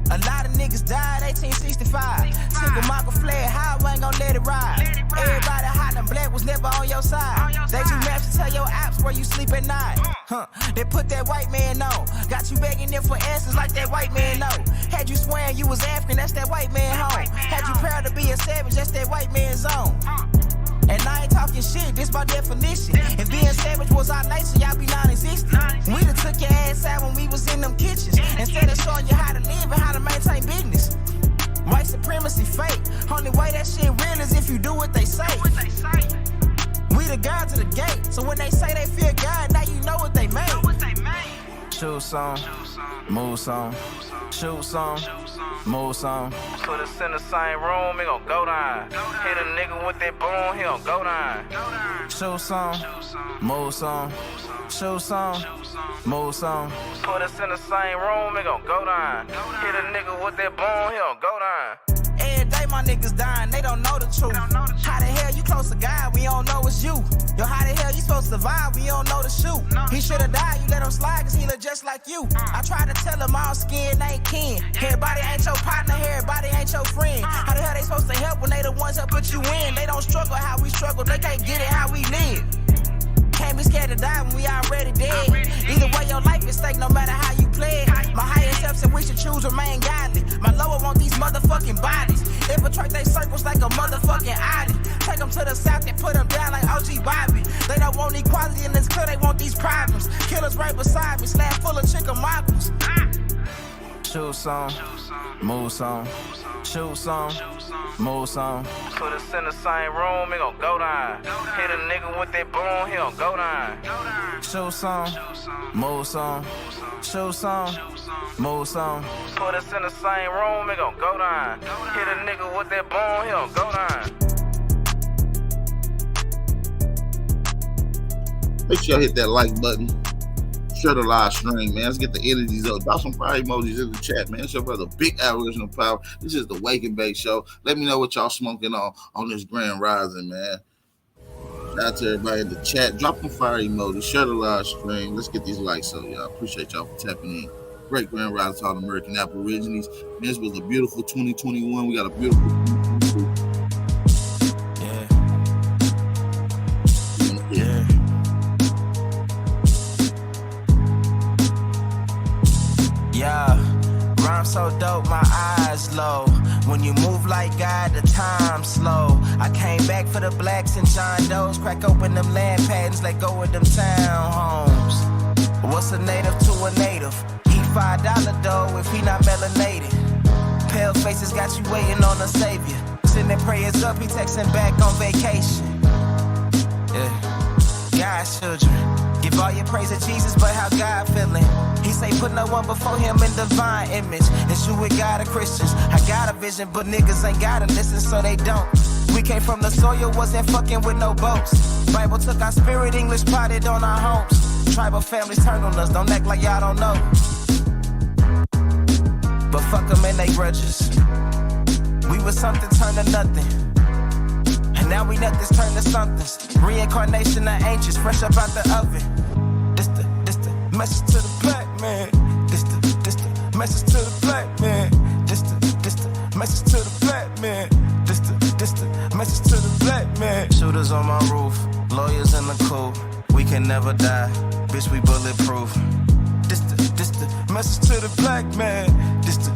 A lot of niggas died 1865. Single Michael fled, how I ain't gon' let it ride. Everybody hiding black was never on your side. They do maps to tell your apps where you sleep at night. They put that white man on. Got you begging them for answers like that white man know. Had you swearing you was African, that's that white man home. Had you proud to be a savage, that's that white man's zone. And I ain't talking shit, this by definition. If being savage was our nature, y'all be non-existent. We done took your ass out when we was in them kitchens. Instead of showing you how to live and how to maintain business. White supremacy fake. Only way that shit real is if you do what they say. We the guards of the gate, so when they say they fear God, now you know what they made. Shoot some, move some, shoot some, move some. Put us in the same room, it gon' go down. Hit a nigga with that boom, he gon' go down. Shoot some, move some, shoot some, move some. Put us in the same room, it gon' go down. Hit a nigga with that boom, he gon' go down. Every day my niggas dying, they don't know the truth. How the hell you close to God, we don't know it's you. Yo, how the hell you supposed to survive, we don't know the shoot. He should've died, you let him slide, cause he look just like you. I try to tell him all skin ain't kin. Everybody ain't your partner, everybody ain't your friend. How the hell they supposed to help when they the ones that put you in? They don't struggle how we struggle, they can't get it how we live. Can't be scared to die when we already dead. Either way, your life is stake no matter how you play it. My higher self said we should choose remain godly. My lower want these motherfucking bodies. Infiltrate they circles like a motherfucking Audi. Take them to the south and put them down like OG Bobby. They don't want equality in this clear, they want these problems. Killers right beside me, slab full of chickamaugas. Shoot some, move some, shoot some, move some. Put us in the same room, it gon' go down. Hit a nigga with that boom, he gon' go down. Shoot some, move some, shoot some, move some. Put us in the same room, it gon' go down. Hit a nigga with that boom, he gon' go down. Make sure y'all hit that like button. Share the live stream, man. Let's get the energies up. Drop some fire emojis in the chat, man. It's your brother, Big Aboriginal Power. This is the Wake and Bake Show. Let me know what y'all smoking on this Grand Rising, man. Shout out to everybody in the chat. Drop some fire emojis. Share the live stream. Let's get these likes up, y'all. Appreciate y'all for tapping in. Great Grand Rising to all the American Aborigines. Man, this was a beautiful 2021. We got a beautiful 2022. Rhyme so dope, my eyes low. When you move like God, the time slow. I came back for the blacks and John Doe's. Crack open them land patents, let go of them townhomes. What's a native to a native? Eat $5 dough if he not melanated. Pale faces got you waiting on a savior. Sending prayers up, he texting back on vacation. God's children, give all your praise to Jesus, but how God feeling? He say put no one before him in divine image. It's you with God of Christians. I got a vision, but niggas ain't gotta listen, so they don't. We came from the soil, wasn't fucking with no boats. Bible took our spirit, English potted on our homes. Tribal families turned on us, don't act like y'all don't know. But fuck them and they grudges. We was something turned to nothing. Now we nothing's turned to somethings. Reincarnation of ancients, fresh up out the oven. This the message to the black man. This the message to the black man. This the message to the black man. This the message to the black man. Shooters on my roof, lawyers in the coop. We can never die, bitch, we bulletproof. This the message to the black man. This the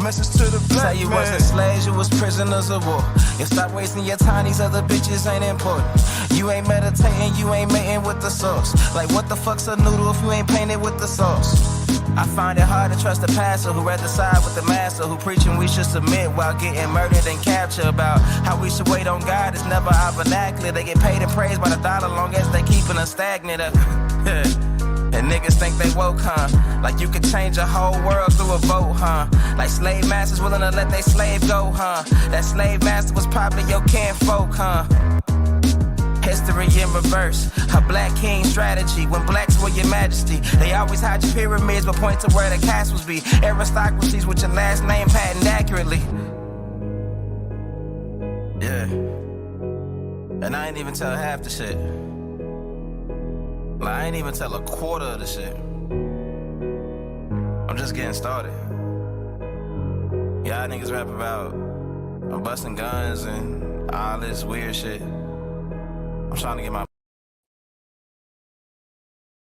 message to the black man. Say you wasn't slaves, you was prisoners of war. You stop wasting your time, these other bitches ain't important. You ain't meditating, you ain't mating with the sauce. Like what the fuck's a noodle if you ain't painted with the sauce? I find it hard to trust the pastor who rather side with the master, who preaching we should submit while getting murdered and captured. About how we should wait on God is never our vernacular. They get paid and praised by the dollar long as they keeping us stagnant. And niggas think they woke, huh? Like you could change a whole world through a vote, huh? Like slave masters willing to let they slave go, huh? That slave master was probably your kinfolk, huh? History in reverse, a black king strategy. When blacks were your majesty, they always hide your pyramids but point to where the castles be. Aristocracies with your last name patent accurately. Yeah. And I ain't even tell half the shit. Like, I ain't even tell a quarter of the shit. I'm just getting started. Y'all niggas rap about busting guns and all this weird shit. I'm trying to get my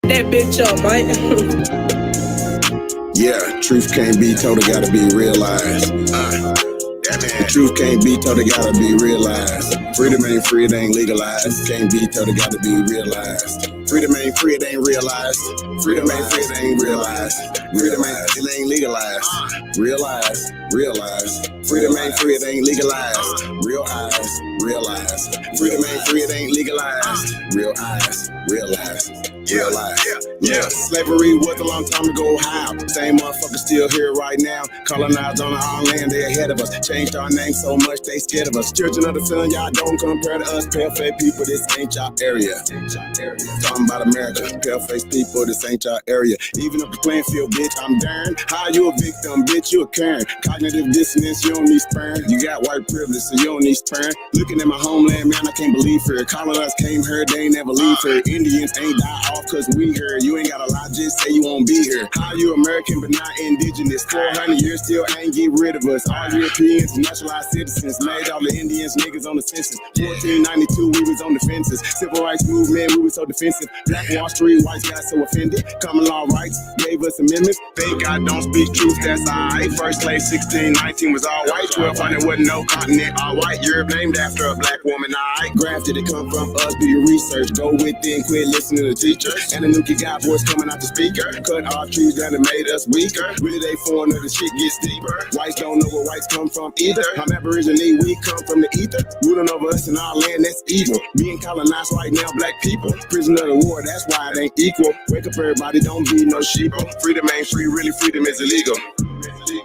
that bitch up, Mike. Yeah, truth can't be told, it gotta be realized. The truth can't be told, it gotta be realized. Freedom ain't free, it ain't legalized. Can't be told, it gotta be realized. Freedom ain't free, it ain't realized. Freedom ain't free, it ain't realized. Freedom ain't legalized. Realize. Freedom ain't free, it ain't legalized. Realize. Freedom ain't free, it ain't legalized. Realize. Slavery was a long time ago. How? Same motherfuckers still here right now. Colonized on our land, they ahead of us. Changed our name so much they scared of us. Children of the sun, y'all don't compare to us. Pale-faced people, this ain't y'all area. Talking about America, pale-faced people, this ain't y'all area. Even up the playing field, bitch, I'm darn. How you a victim, bitch, you a Karen. Cognitive dissonance, you don't need sperm. You got white privilege, so you don't need sperm. Looking at my homeland, man, I can't believe her. Colonized came here, they ain't never leave her. Indians ain't die off cause we here. You ain't gotta lie, just say you won't be here. How you American but not indigenous? 400 years still ain't get rid of us. All Europeans, naturalized citizens, made all the Indians niggas on the census. 1492, we was on the fences. Civil rights movement, we was so defensive. Black Wall Street, whites got so offended. Common law rights gave us amendments. Thank God don't speak truth, that's alright. First slave 1619 was all white. 1200 wasn't no continent, all white. Europe named after a black woman, alright. Grafted, it come from us, do your research. Go within, quit listening to the teacher. And the Nuki got voice coming out the speaker. Cut our trees down and made us weaker. Really they foreign or the shit gets deeper. Whites don't know where whites come from either. I'm Aborigine, we come from the ether. Ruling over us in our land, that's evil. Being colonized right now, black people. Prisoner of the war, that's why it ain't equal. Wake up everybody, don't be no sheeple. Freedom ain't free, really freedom is illegal.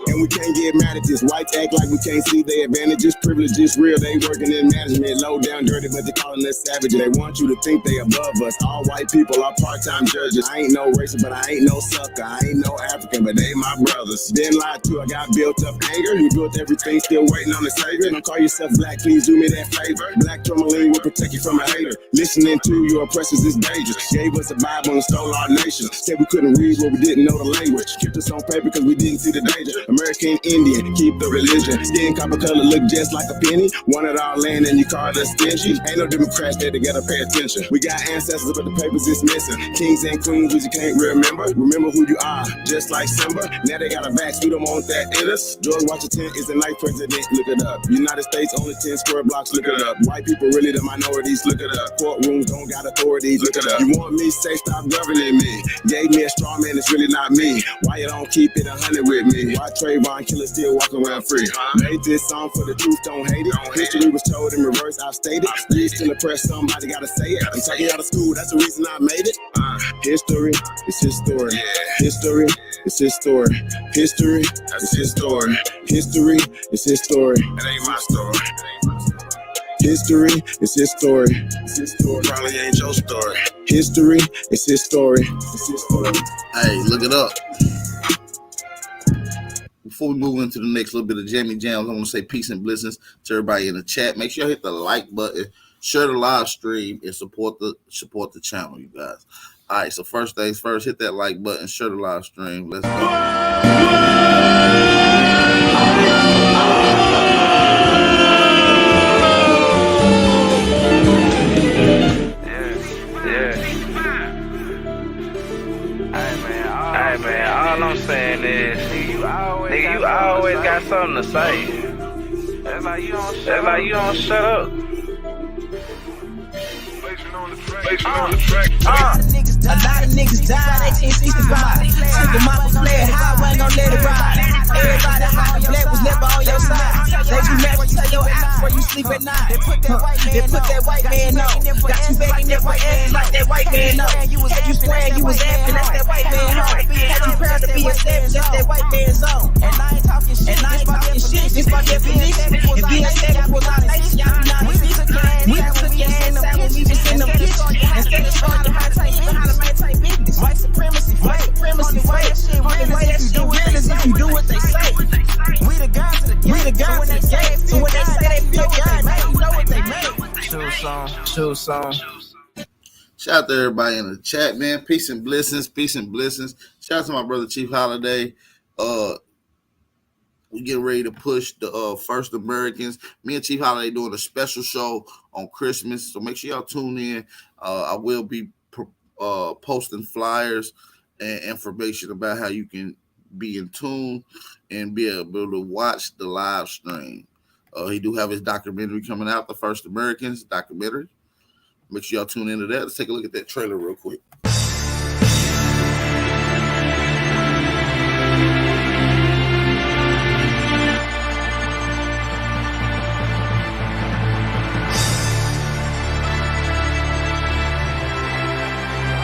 And we can't get mad at this. Whites act like we can't see their advantages. Privilege is real, they working in management. Low down dirty, but they calling us savage. They want you to think they above us. All white people are part-time judges. I ain't no racist, but I ain't no sucker. I ain't no African, but they my brothers. Been lied to, I got built up anger. We built everything, still waiting on the savior. Don't call yourself black, please do me that favor. Black tourmaline will protect you from a hater. Listening to your oppressors is dangerous. Gave us a Bible and stole our nation. Said we couldn't read, but we didn't know the language. Kept us on paper because we didn't see the danger. American Indian, keep the religion. Skin copper color look just like a penny. Wanted our land and you called us stingy. Ain't no Democrats there to gotta pay attention. We got ancestors but the papers is missing. Kings and queens we can't remember. Remember who you are, just like Simba. Now they got a vax, we don't want that in us. George Washington is the ninth president, look it up. United States only 10 square blocks, look it up. White people really the minorities, look it up. Courtrooms don't got authorities, look it up. You want me, say stop governing me. Gave me a straw man, it's really not me. Why you don't keep it 100 with me? Why Trayvon Killer still walking around free? Made this song for the truth, don't hate it. History was told in reverse, I've stated. You still oppressed, somebody gotta say it. I'm talking out of school, that's the reason I made it. History, it's his story. History, it's his story. History, it's his story. History, it's his story. It ain't my story. History, it's his story. It's his story. Probably ain't your story. History, it's his story. It's his story. Hey, look it up. Before we move into the next little bit of Jamie Jams, I want to say peace and blessings to everybody in the chat. Make sure you hit the like button, share the live stream, and support the channel, you guys. All right, so first things first, hit that like button, share the live stream. Let's go. Hey man, all I'm saying is, nigga, you always got something to say. That's like you don't shut up. A lot of niggas died 1865. Single mama fled high, I ain't gon' let it ride. Everybody high and black was never on your side. They do match to tell your ass before you sleep at night. They put that white man on. Got you begging that white ass like that white man on. Had you swearing you was acting, that's that white man home. Had you proud to be a savage, that's that white man's zone. And I ain't talking shit, this my definition. If being savage was not exist, we took your hands out when we was in them bitches. Instead of showing you how to maintain business. White supremacy, white if you do what they say. We the guys to the game. So when they say they feel God, you know what they made. Shoe song. Shout out to everybody in the chat, man. Peace and blessings. Shout out to my brother Chief Holiday. We getting ready to push the First Americans. Me and Chief Holiday doing a special show on Christmas, so make sure y'all tune in. I will be posting flyers and information about how you can be in tune and be able to watch the live stream. He do have his documentary coming out, the First Americans documentary. Make sure y'all tune into that. Let's take a look at that trailer real quick.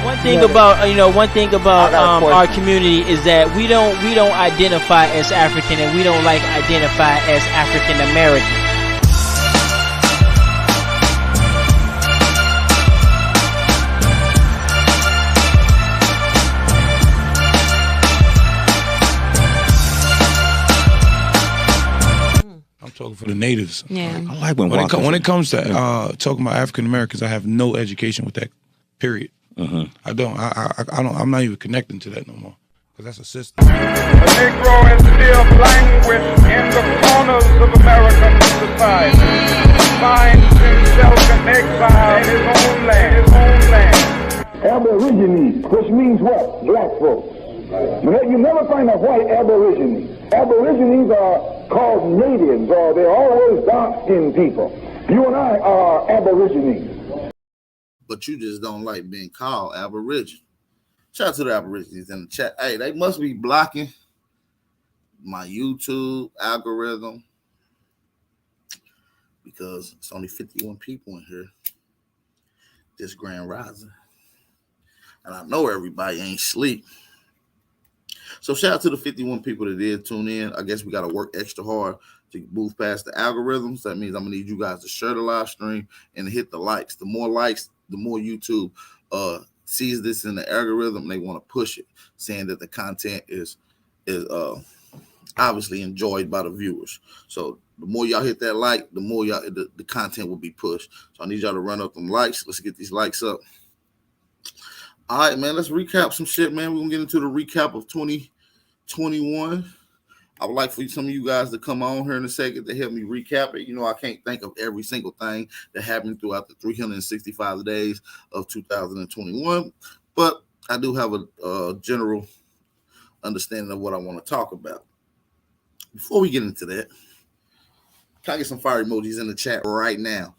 One thing about our community is that we don't identify as African, and we don't like identify as African American. I'm talking for the natives. Yeah. I like when it comes to talking about African Americans, I have no education with that. Period. I don't. I'm not even connecting to that no more because that's a system. The Negro is still languished in the corners of American society. Finds himself in exile in his own land. Aborigines, which means what? Black folks. You never find a white aborigine. Aborigines are called natives, or they're always dark-skinned people. You and I are aborigines. But you just don't like being called Aborigine. Shout out to the Aborigines in the chat. Hey, they must be blocking my YouTube algorithm because it's only 51 people in here this Grand Rising. And I know everybody ain't sleep. So shout out to the 51 people that did tune in. I guess we got to work extra hard to move past the algorithms. That means I'm going to need you guys to share the live stream and hit the likes. The more likes, the more YouTube sees this in the algorithm, they want to push it, saying that the content is obviously enjoyed by the viewers. So the more y'all hit that like, the more y'all the content will be pushed. So I need y'all to run up them likes. Let's get these likes up. All right, man. Let's recap some shit, man. We're gonna get into the recap of 2021. I would like for some of you guys to come on here in a second to help me recap it. You know, I can't think of every single thing that happened throughout the 365 days of 2021, but I do have a general understanding of what I want to talk about. Before we get into that, can I get some fire emojis in the chat right now?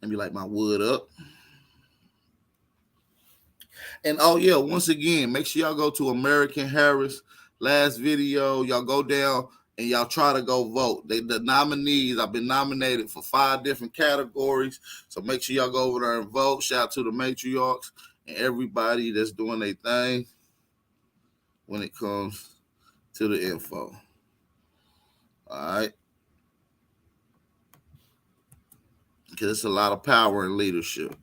Let me light my wood up. And oh yeah, once again, make sure y'all go to American Harris. Last video, y'all go down and y'all try to go vote. The nominees, I've been nominated for 5 different categories. So make sure y'all go over there and vote. Shout out to the matriarchs and everybody that's doing their thing when it comes to the info. All right. Because it's a lot of power in leadership.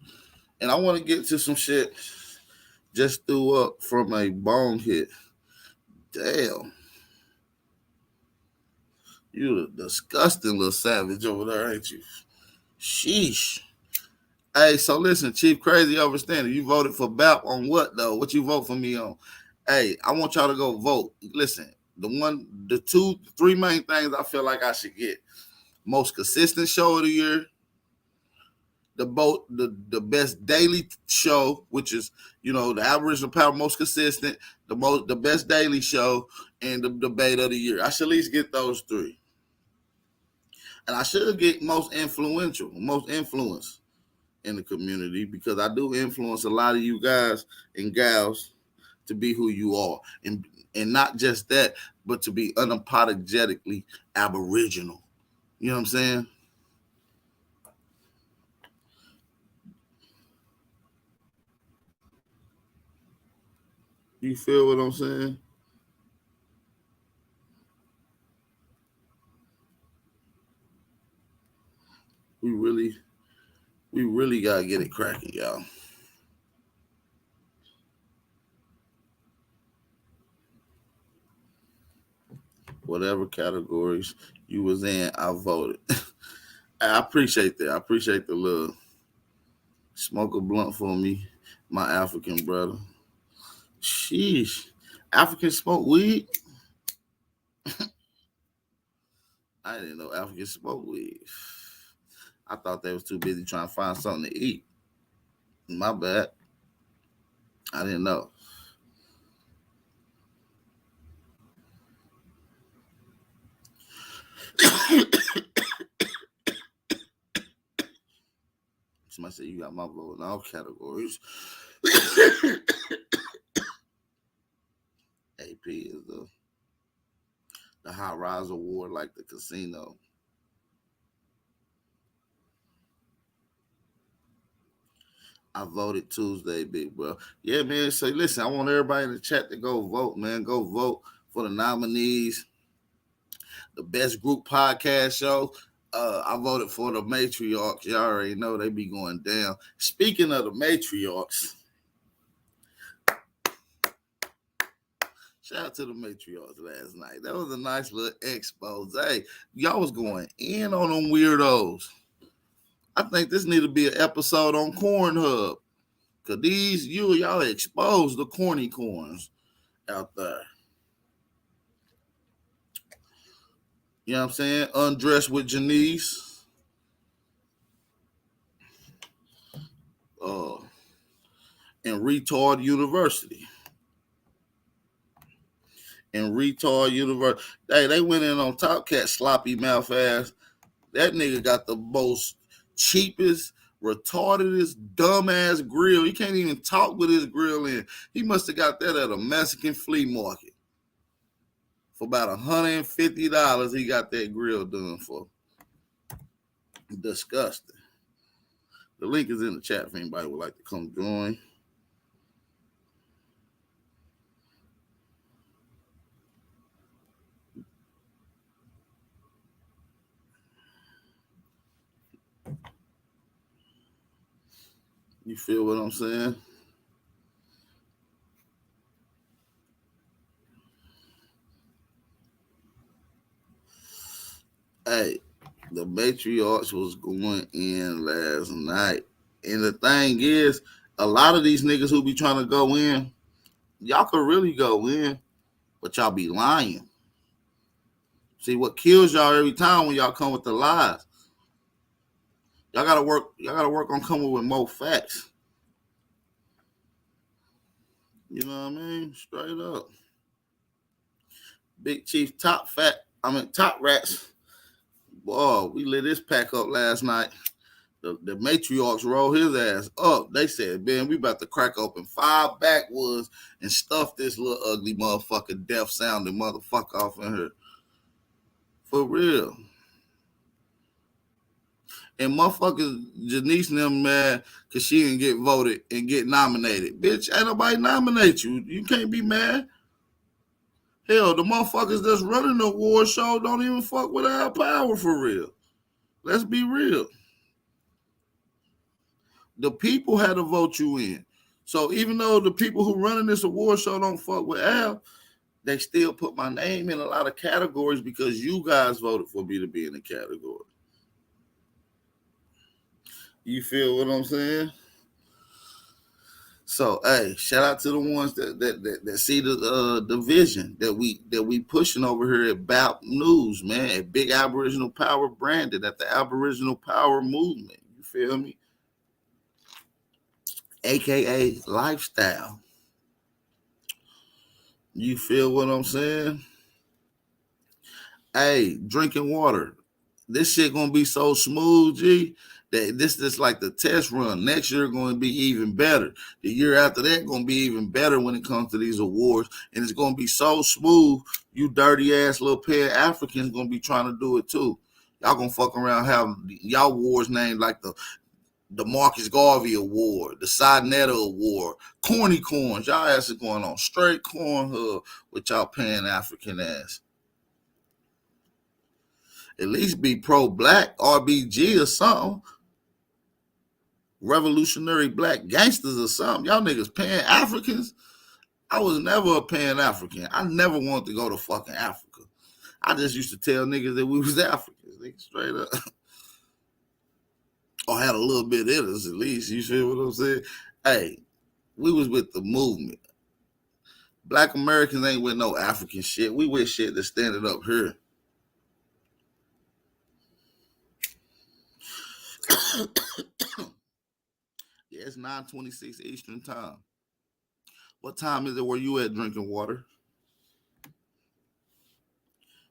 And I want to get to some shit just threw up from a bone hit. Damn. You a disgusting little savage over there, ain't you? Sheesh. Hey, so listen, Chief Crazy Overstanding, you voted for BAP on what, though? What you vote for me on? Hey, I want y'all to go vote. Listen, the 2, 3 main things I feel like I should get. Most consistent show of the year. The best daily show, which is, you know, the Aboriginal Power most consistent, the best daily show, and the debate of the year. I should at least get those 3. And I should get most influence in the community, because I do influence a lot of you guys and gals to be who you are. And not just that, but to be unapologetically Aboriginal. You know what I'm saying? You feel what I'm saying? We really gotta get it cracking, y'all. Whatever categories you was in, I voted. I appreciate that. I appreciate the little Smoke a blunt for me, my African brother. Sheesh. Africans smoke weed? I didn't know Africans smoke weed. I thought they was too busy trying to find something to eat. My bad. I didn't know. Somebody said you got my vote in all categories. AP is the High Rise Award, like the casino. I voted Tuesday, big bro. Yeah, man. So listen, I want everybody in the chat to go vote, man. Go vote for the nominees. The best group podcast show. I voted for the Matriarchs. Y'all already know they be going down. Speaking of the Matriarchs, shout out to the Matriarchs last night. That was a nice little expose. Hey, y'all was going in on them weirdos. I think this need to be an episode on Cornhub. Cause y'all exposed the corny corns out there. You know what I'm saying? Undressed with Janice. And Retard University. Hey, they went in on Top Cat sloppy mouth ass. That nigga got the most cheapest, retardedest, dumbass grill. He can't even talk with his grill in. He must have got that at a Mexican flea market. For about $150, he got that grill done for. Disgusting. The link is in the chat if anybody would like to come join. You feel what I'm saying? Hey, the Matriarchs was going in last night. And the thing is, a lot of these niggas who be trying to go in, y'all could really go in, but y'all be lying. See, what kills y'all every time when y'all come with the lies. Y'all gotta work on coming with more facts. You know what I mean? Straight up. Big Chief Top Rats. Boy, we lit this pack up last night. The Matriarchs rolled his ass up. They said, man, we about to crack open 5 backwoods and stuff this little ugly motherfucker, deaf sounding motherfucker off in here. For real. And motherfuckers, Janice and them mad because she didn't get voted and get nominated. Bitch, ain't nobody nominate you. You can't be mad. Hell, the motherfuckers that's running the award show don't even fuck with our power for real. Let's be real. The people had to vote you in. So even though the people who running this award show don't fuck with Al, they still put my name in a lot of categories because you guys voted for me to be in the category. You feel what I'm saying? So, hey, shout out to the ones that see the vision that we pushing over here at BAP News, man, at Big Aboriginal Power branded, at the Aboriginal Power Movement. You feel me? AKA lifestyle. You feel what I'm saying? Hey, drinking water. This shit gonna be so smooth, G. That this is like the test run. Next year going to be even better. The year after that going to be even better when it comes to these awards. And it's going to be so smooth, you dirty ass little Pan-Africans going to be trying to do it too. Y'all going to fuck around having y'all awards named like the Marcus Garvey Award, the Sidnetta Award, Corny Corns. Y'all ass is going on straight Cornhub with y'all Pan-African ass. At least be pro-black, RBG or something. Revolutionary Black Gangsters or something. Y'all niggas Pan-Africans. I was never a Pan-African. I never wanted to go to fucking Africa. I just used to tell niggas that we was Africans. Niggas straight up. or had a little bit in us at least. You feel what I'm saying? Hey, we was with the movement. Black Americans ain't with no African shit. We with shit that's standing up here. Yeah, it's 9:26 Eastern time. What time is it where you at drinking water?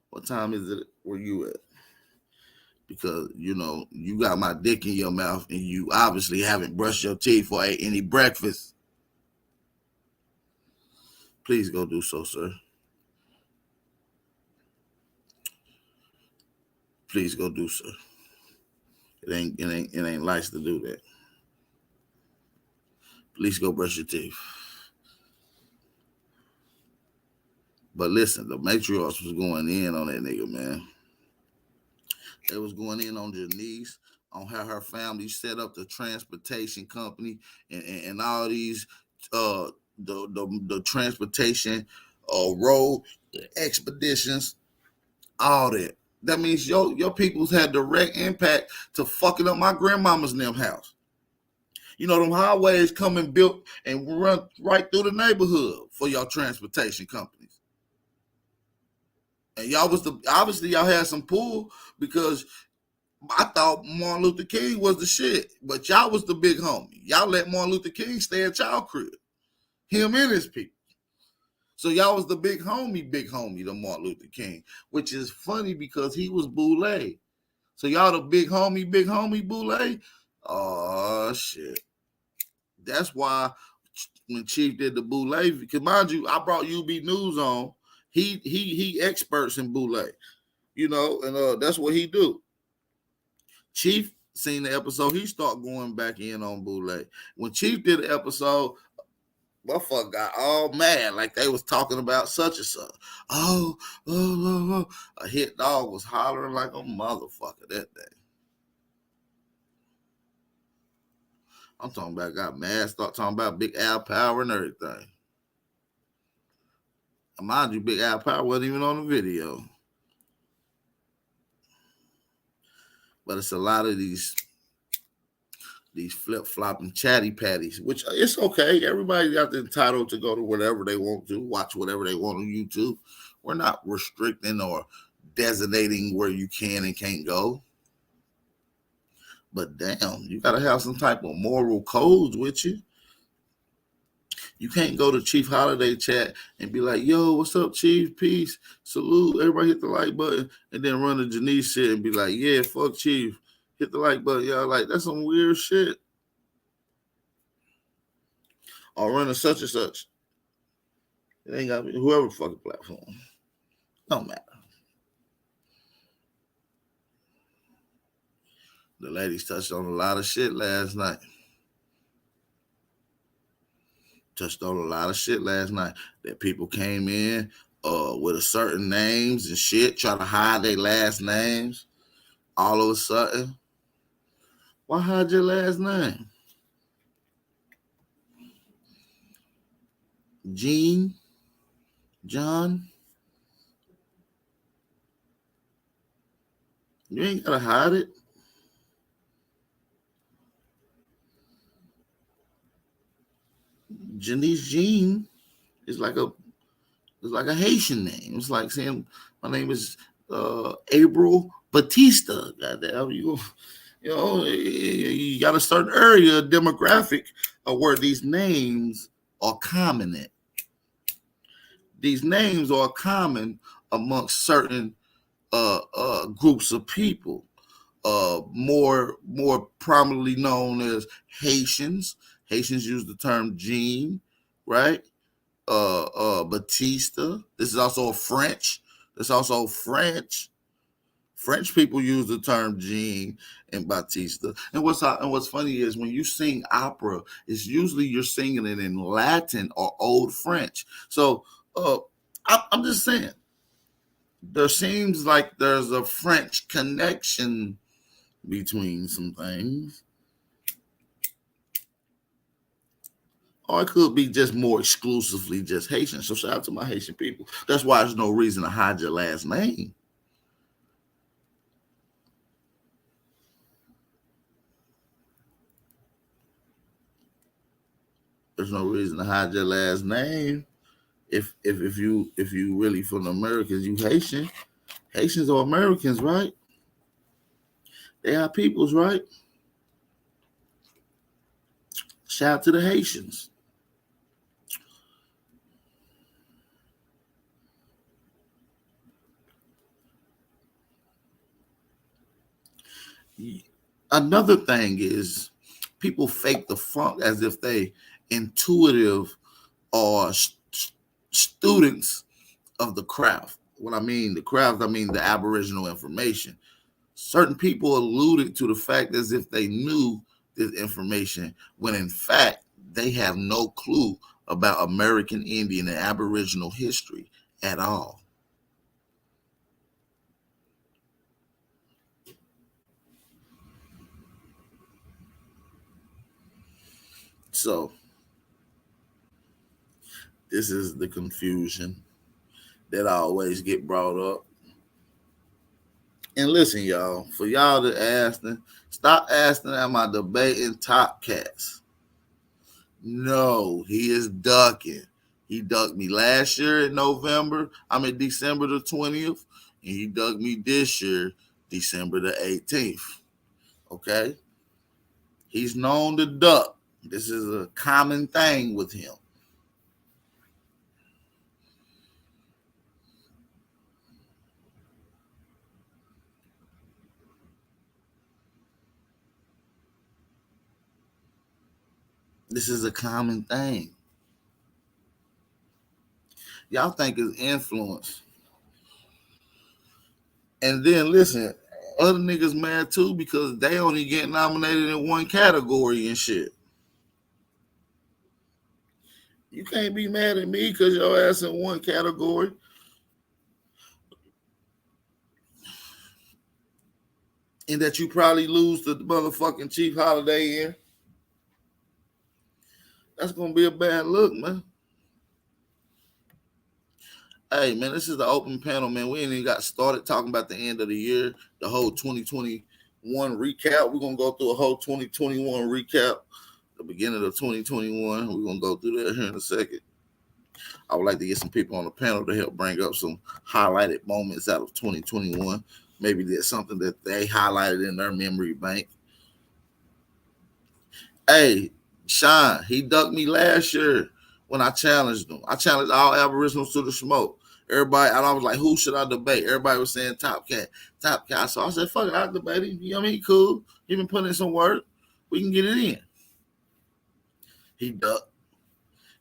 What time is it where you at? Because, you know, you got my dick in your mouth and you obviously haven't brushed your teeth or ate any breakfast. Please go do so, sir. Please go do so. It ain't nice to do that. Please go brush your teeth. But listen, the matriarchs was going in on that nigga, man. They was going in on Janice, on how her family set up the transportation company and all these the transportation road expeditions, all that. That means your peoples had direct impact to fucking up my grandmama's damn house. You know, them highways come and built and run right through the neighborhood for your transportation companies. And y'all was obviously y'all had some pull because I thought Martin Luther King was the shit, but y'all was the big homie. Y'all let Martin Luther King stay at y'all crib, him and his people. So y'all was the big homie to Martin Luther King, which is funny because he was Boule. So y'all the big homie Boule? Oh shit. That's why when Chief did the Boule, because mind you, I brought UB News on. He experts in Boule, you know, and that's what he do. Chief seen the episode, he start going back in on Boule. When Chief did the episode, motherfucker got all mad like they was talking about such and such. Oh. A hit dog was hollering like a motherfucker that day. I'm talking about got mad, start talking about Big Al Power and everything. Mind you, Big Al Power wasn't even on the video. But it's a lot of these flip-flopping chatty patties, which it's okay. Everybody got the entitled to go to whatever they want to, watch whatever they want on YouTube. We're not restricting or designating where you can and can't go. But damn, you got to have some type of moral codes with you. You can't go to Chief Holiday chat and be like, yo, what's up, Chief? Peace. Salute. Everybody hit the like button. And then run to Janice shit and be like, yeah, fuck Chief. Hit the like button. Y'all like, that's some weird shit. Or run to such and such. It ain't got to be whoever fucking platform. Don't matter. The ladies touched on a lot of shit last night. That people came in with a certain names and shit, try to hide their last names. All of a sudden, why hide your last name? Gene, John. You ain't gotta hide it. Janice Jean is like a Haitian name. It's like saying my name is April Batista. Goddamn, you know, you got a certain area demographic of where these names are common at. These names are common amongst certain groups of people. More prominently known as Haitians. Haitians use the term Jean, right? Batista. This is also French. French people use the term Jean and Batista. And what's funny is when you sing opera, it's usually you're singing it in Latin or Old French. So I'm just saying, there seems like there's a French connection between some things. Or it could be just more exclusively just Haitian. So shout out to my Haitian people. That's why there's no reason to hide your last name. There's no reason to hide your last name. If you really from the Americans, you Haitian. Haitians are Americans, right? They are peoples, right? Shout out to the Haitians. Another thing is people fake the funk as if they intuitive or students of the craft. When I mean the craft, I mean the Aboriginal information. Certain people alluded to the fact as if they knew this information when in fact they have no clue about American Indian and Aboriginal history at all. So this is the confusion that I always get brought up. And listen, y'all, for y'all to asking, stop asking, am I debating Top Cats? No, he is ducking. He ducked me last year in December the 20th, and he ducked me this year, December the 18th. Okay? He's known to duck. This is a common thing with him. This is a common thing. Y'all think it's influence. And then listen, other niggas mad too because they only get nominated in one category and shit. You can't be mad at me because your ass in one category. And that you probably lose the motherfucking Chief Holiday in. That's going to be a bad look, man. Hey, man, this is the open panel, man. We ain't even got started talking about the end of the year, the whole 2021 recap. We're going to go through a whole 2021 recap, the beginning of 2021. We're going to go through that here in a second. I would like to get some people on the panel to help bring up some highlighted moments out of 2021. Maybe there's something that they highlighted in their memory bank. Hey, Sean, he ducked me last year when I challenged him. I challenged all Aboriginals to the smoke. Everybody, and I was like, who should I debate? Everybody was saying Top Cat. So I said, fuck it, I'll debate him. You know what I mean? He cool. He been putting in some work. We can get it in. He ducked.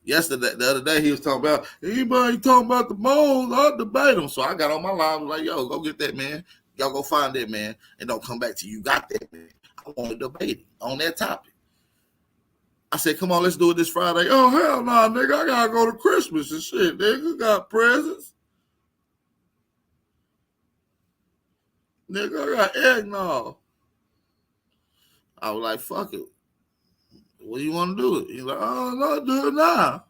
Yesterday, the other day, he was talking about, anybody talking about the moles, I'll debate him. So I got on my line, was like, yo, go get that, man. Y'all go find that, man. And don't come back till you got that, man. I want to debate him on that topic. I said, come on, let's do it this Friday. Oh, hell no, nigga. I got to go to Christmas and shit, nigga. Got presents. Nigga, I got eggnog. I was like, fuck it. What do you want to do? He's like, oh, no, do it now.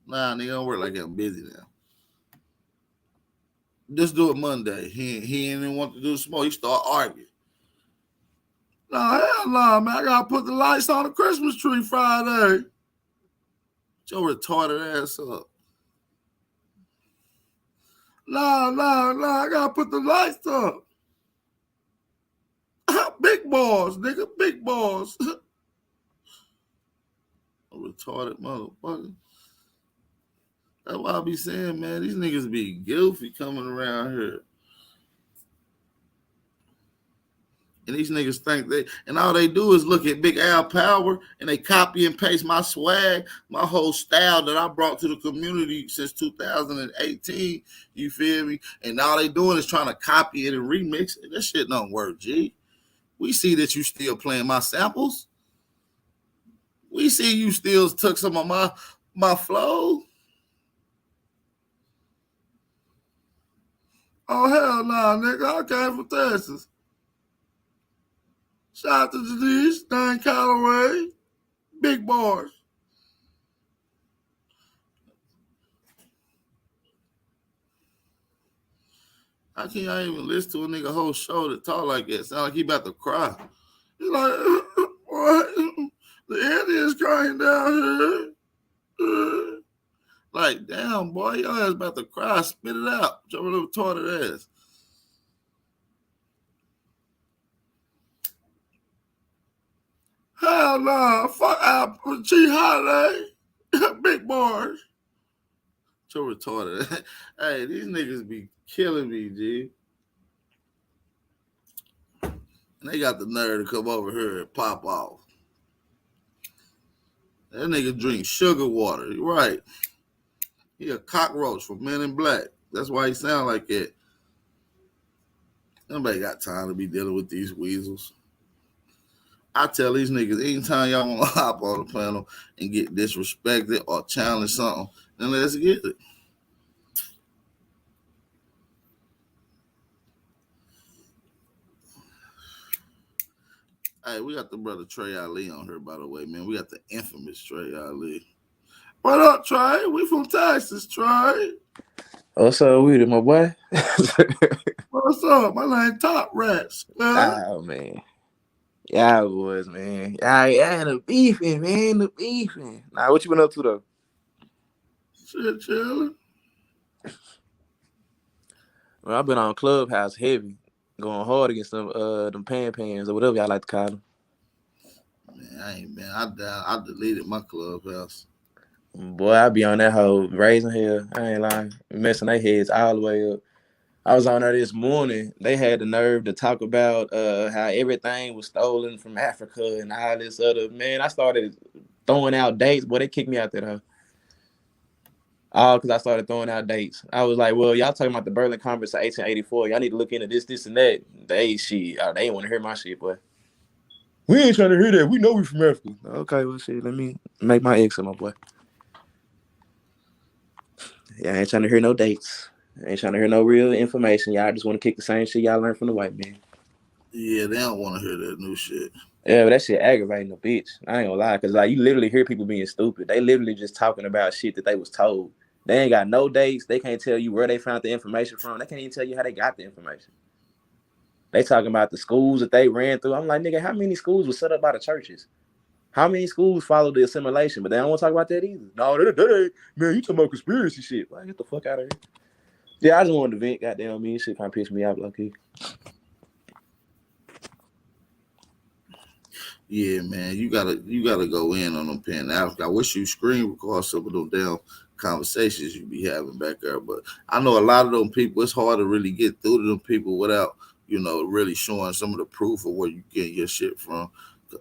Nah, nigga, don't work like that. I'm busy now. Just do it Monday. He ain't even want to do the smoke. He start arguing. No, hell no, man. I gotta put the lights on the Christmas tree Friday. Get your retarded ass up. No, I gotta put the lights up. Big balls, nigga, big balls. A retarded motherfucker. That's why I be saying, man, these niggas be guilty coming around here. And these niggas think and all they do is look at Big Al Power and they copy and paste my swag, my whole style that I brought to the community since 2018. You feel me? And all they doing is trying to copy it and remix it. That shit don't work, G. We see that you still playing my samples. We see you still took some of my flow. Oh, hell no, nigga. I came from Texas. Shout out to Denise, Dan Calloway, big bars. How can y'all even listen to a nigga whole show that talk like that? Sound like he about to cry. He's like, what? The Indians crying. crying down here. Like, damn, boy, your ass about to cry. Spit it out. Your little retarded ass. Hell no. Fuck out. G Holiday. Big bars. So retarded. Hey, these niggas be killing me, G. And they got the nerve to come over here and pop off. That nigga drink sugar water. You're right. He a cockroach from Men in Black. That's why he sound like that. Nobody got time to be dealing with these weasels. I tell these niggas, anytime y'all want to hop on the panel and get disrespected or challenge something, then let's get it. Hey, we got the brother Trey Ali on here, by the way, man. We got the infamous Trey Ali. What up, Trey? We from Texas, Trey. What's up with it, my boy? What's up? My name Top Rats. Oh, man. Y'all boys, man. Y'all the beefing, man. The beefing. Nah, what you been up to, though? Shit, chilling. Well, I've been on Clubhouse heavy, going hard against them pans or whatever y'all like to call them. Man, I deleted my Clubhouse. Boy, I be on that hoe raising hell. I ain't lying. Messing their heads all the way up. I was on there this morning. They had the nerve to talk about how everything was stolen from Africa and all this other. Man, I started throwing out dates. Boy, they kicked me out there, though. All because I started throwing out dates. I was like, well, y'all talking about the Berlin Conference of 1884. Y'all need to look into this, and that. They ain't want to hear my shit, boy. We ain't trying to hear that. We know we from Africa. Okay, well, shit, let me make my exit, my boy. Yeah, I ain't trying to hear no dates. I ain't trying to hear no real information. Y'all just want to kick the same shit y'all learned from the white man. Yeah, they don't want to hear that new shit. Yeah, but that shit aggravating a bitch. I ain't gonna lie, because like you literally hear people being stupid. They literally just talking about shit that they was told. They ain't got no dates. They can't tell you where they found the information from. They can't even tell you how they got the information. They talking about the schools that they ran through. I'm like, nigga, how many schools were set up by the churches? How many schools followed the assimilation? But they don't want to talk about that either. No, that ain't, man, you talking about conspiracy shit. Like, get the fuck out of here. Yeah, I just wanted to vent, goddamn me. Shit kind of pissed me off, low-key. Yeah, man, you gotta go in on them Pan Africa. I wish you screen record some of them damn conversations you be having back there. But I know a lot of them people, it's hard to really get through to them people without, really showing some of the proof of where you get your shit from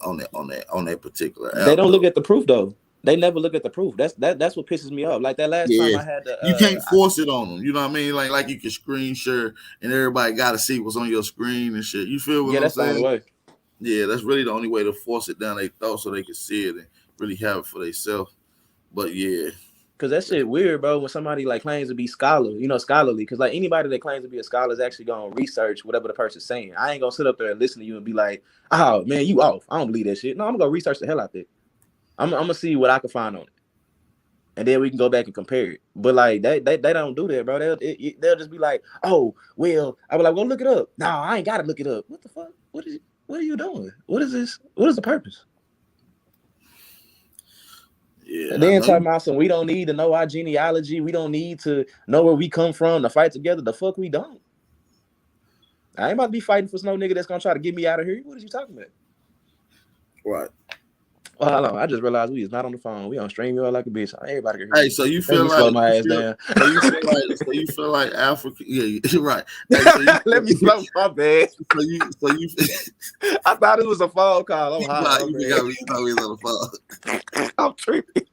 on that particular app. They don't look at the proof though. They never look at the proof. That's what pisses me off. Like that last time I had to, you can't force it on them. You know what I mean? Like you can screen share and everybody got to see what's on your screen and shit. You feel what I'm that's saying? the only way. Yeah, that's really the only way to force it down their throat so they can see it and really have it for themselves. But yeah. Cause that shit weird, bro. When somebody like claims to be scholarly. Cause like anybody that claims to be a scholar is actually gonna research whatever the person's saying. I ain't gonna sit up there and listen to you and be like, "Oh man, you off." I don't believe that shit. No, I'm gonna go research the hell out there. I'm gonna see what I can find on it, and then we can go back and compare it. But like they don't do that, bro. They'll just be like, "Oh, well," I be like, "Well, look it up." No, I ain't gotta look it up. What the fuck? What are you doing? What is this? What is the purpose? Yeah, and then talking about some, we don't need to know our genealogy. We don't need to know where we come from to fight together. The fuck we don't. I ain't about to be fighting for some nigga that's gonna try to get me out of here. What are you talking about? Right. Oh, hold on. I just realized we is not on the phone. We on StreamYard like a bitch. Everybody can hear Hey, so you feel like slow my ass down. So you feel like Africa? Yeah, you're right. Hey, so let me slow my bad. So you. I thought it was a phone call. I'm hot. You got me on the phone. I'm tripping.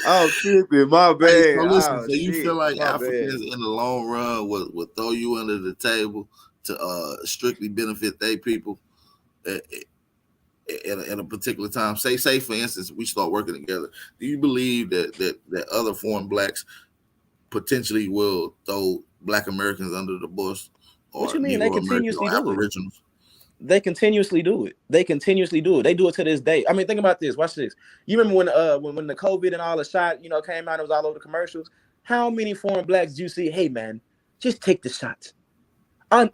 I'm tripping. My bad. Hey, so listen, so you feel like Africans bad. in the long run would throw you under the table to strictly benefit their people at a particular time? Say for instance, we start working together. Do you believe that other foreign blacks potentially will throw Black Americans under the bus? What you mean? They continuously do it. Aboriginals? They continuously do it. They do it to this day. I mean, think about this. Watch this. You remember when the COVID and all the shot, came out, it was all over the commercials. How many foreign blacks do you see? Hey man, just take the shot. I'm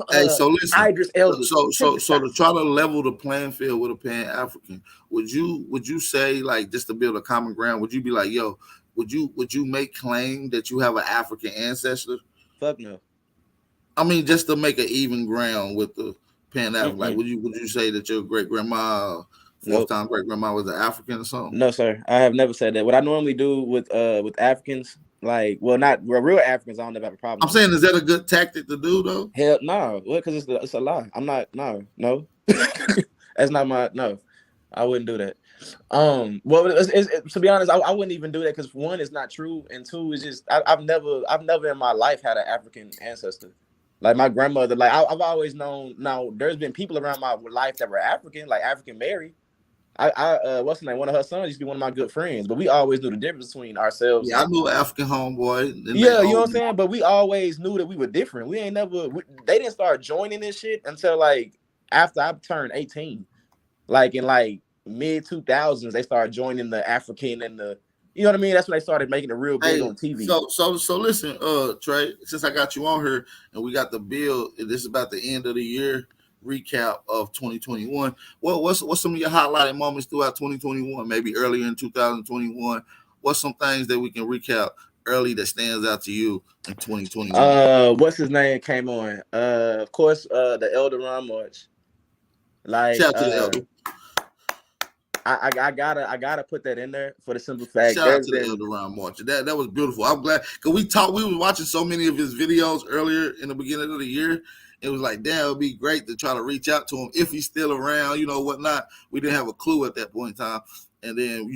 Hey, so listen. Idris Elba. So to try to level the playing field with a Pan-African, would you say, like, just to build a common ground, would you be like, yo, would you make claim that you have an African ancestor? Fuck no. I mean, just to make an even ground with the Pan-African, like, would you say that your great grandma, fourth-time great grandma, was an African or something? No, sir. I have never said that. What I normally do with Africans, like, not real Africans, I don't have a problem. I'm saying, is that a good tactic to do though? Hell no. Well, because it's a lie. I'm not. No. That's not my. No, I wouldn't do that. Well, to be honest, I wouldn't even do that because one, it's not true, and two, it's just I've never in my life had an African ancestor. Like my grandmother, like I've always known. Now there's been people around my life that were African, like African Mary. What's the name? One of her sons used to be one of my good friends, but we always knew the difference between ourselves. Yeah, I knew an African homeboy. Yeah, you know what I'm saying? But we always knew that we were different. We ain't never. They didn't start joining this shit until like after I turned 18, like in like mid 2000s. They started joining the African and the. You know what I mean? That's when they started making it real big on TV. So listen, Trey, since I got you on here and we got the bill, this is about the end of the year recap of 2021. Well, what's some of your highlighted moments throughout 2021? Maybe earlier in 2021. What's some things that we can recap early that stands out to you in 2021? What's his name came on? Of course, the Elder Ron March. Like, shout out to the Elder. I gotta put that in there for the simple fact. Shout out to the Elder Ron March. That was beautiful. I'm glad because we was watching so many of his videos earlier in the beginning of the year. It was like, damn, it'd be great to try to reach out to him if he's still around, whatnot. We didn't have a clue at that point in time. And then,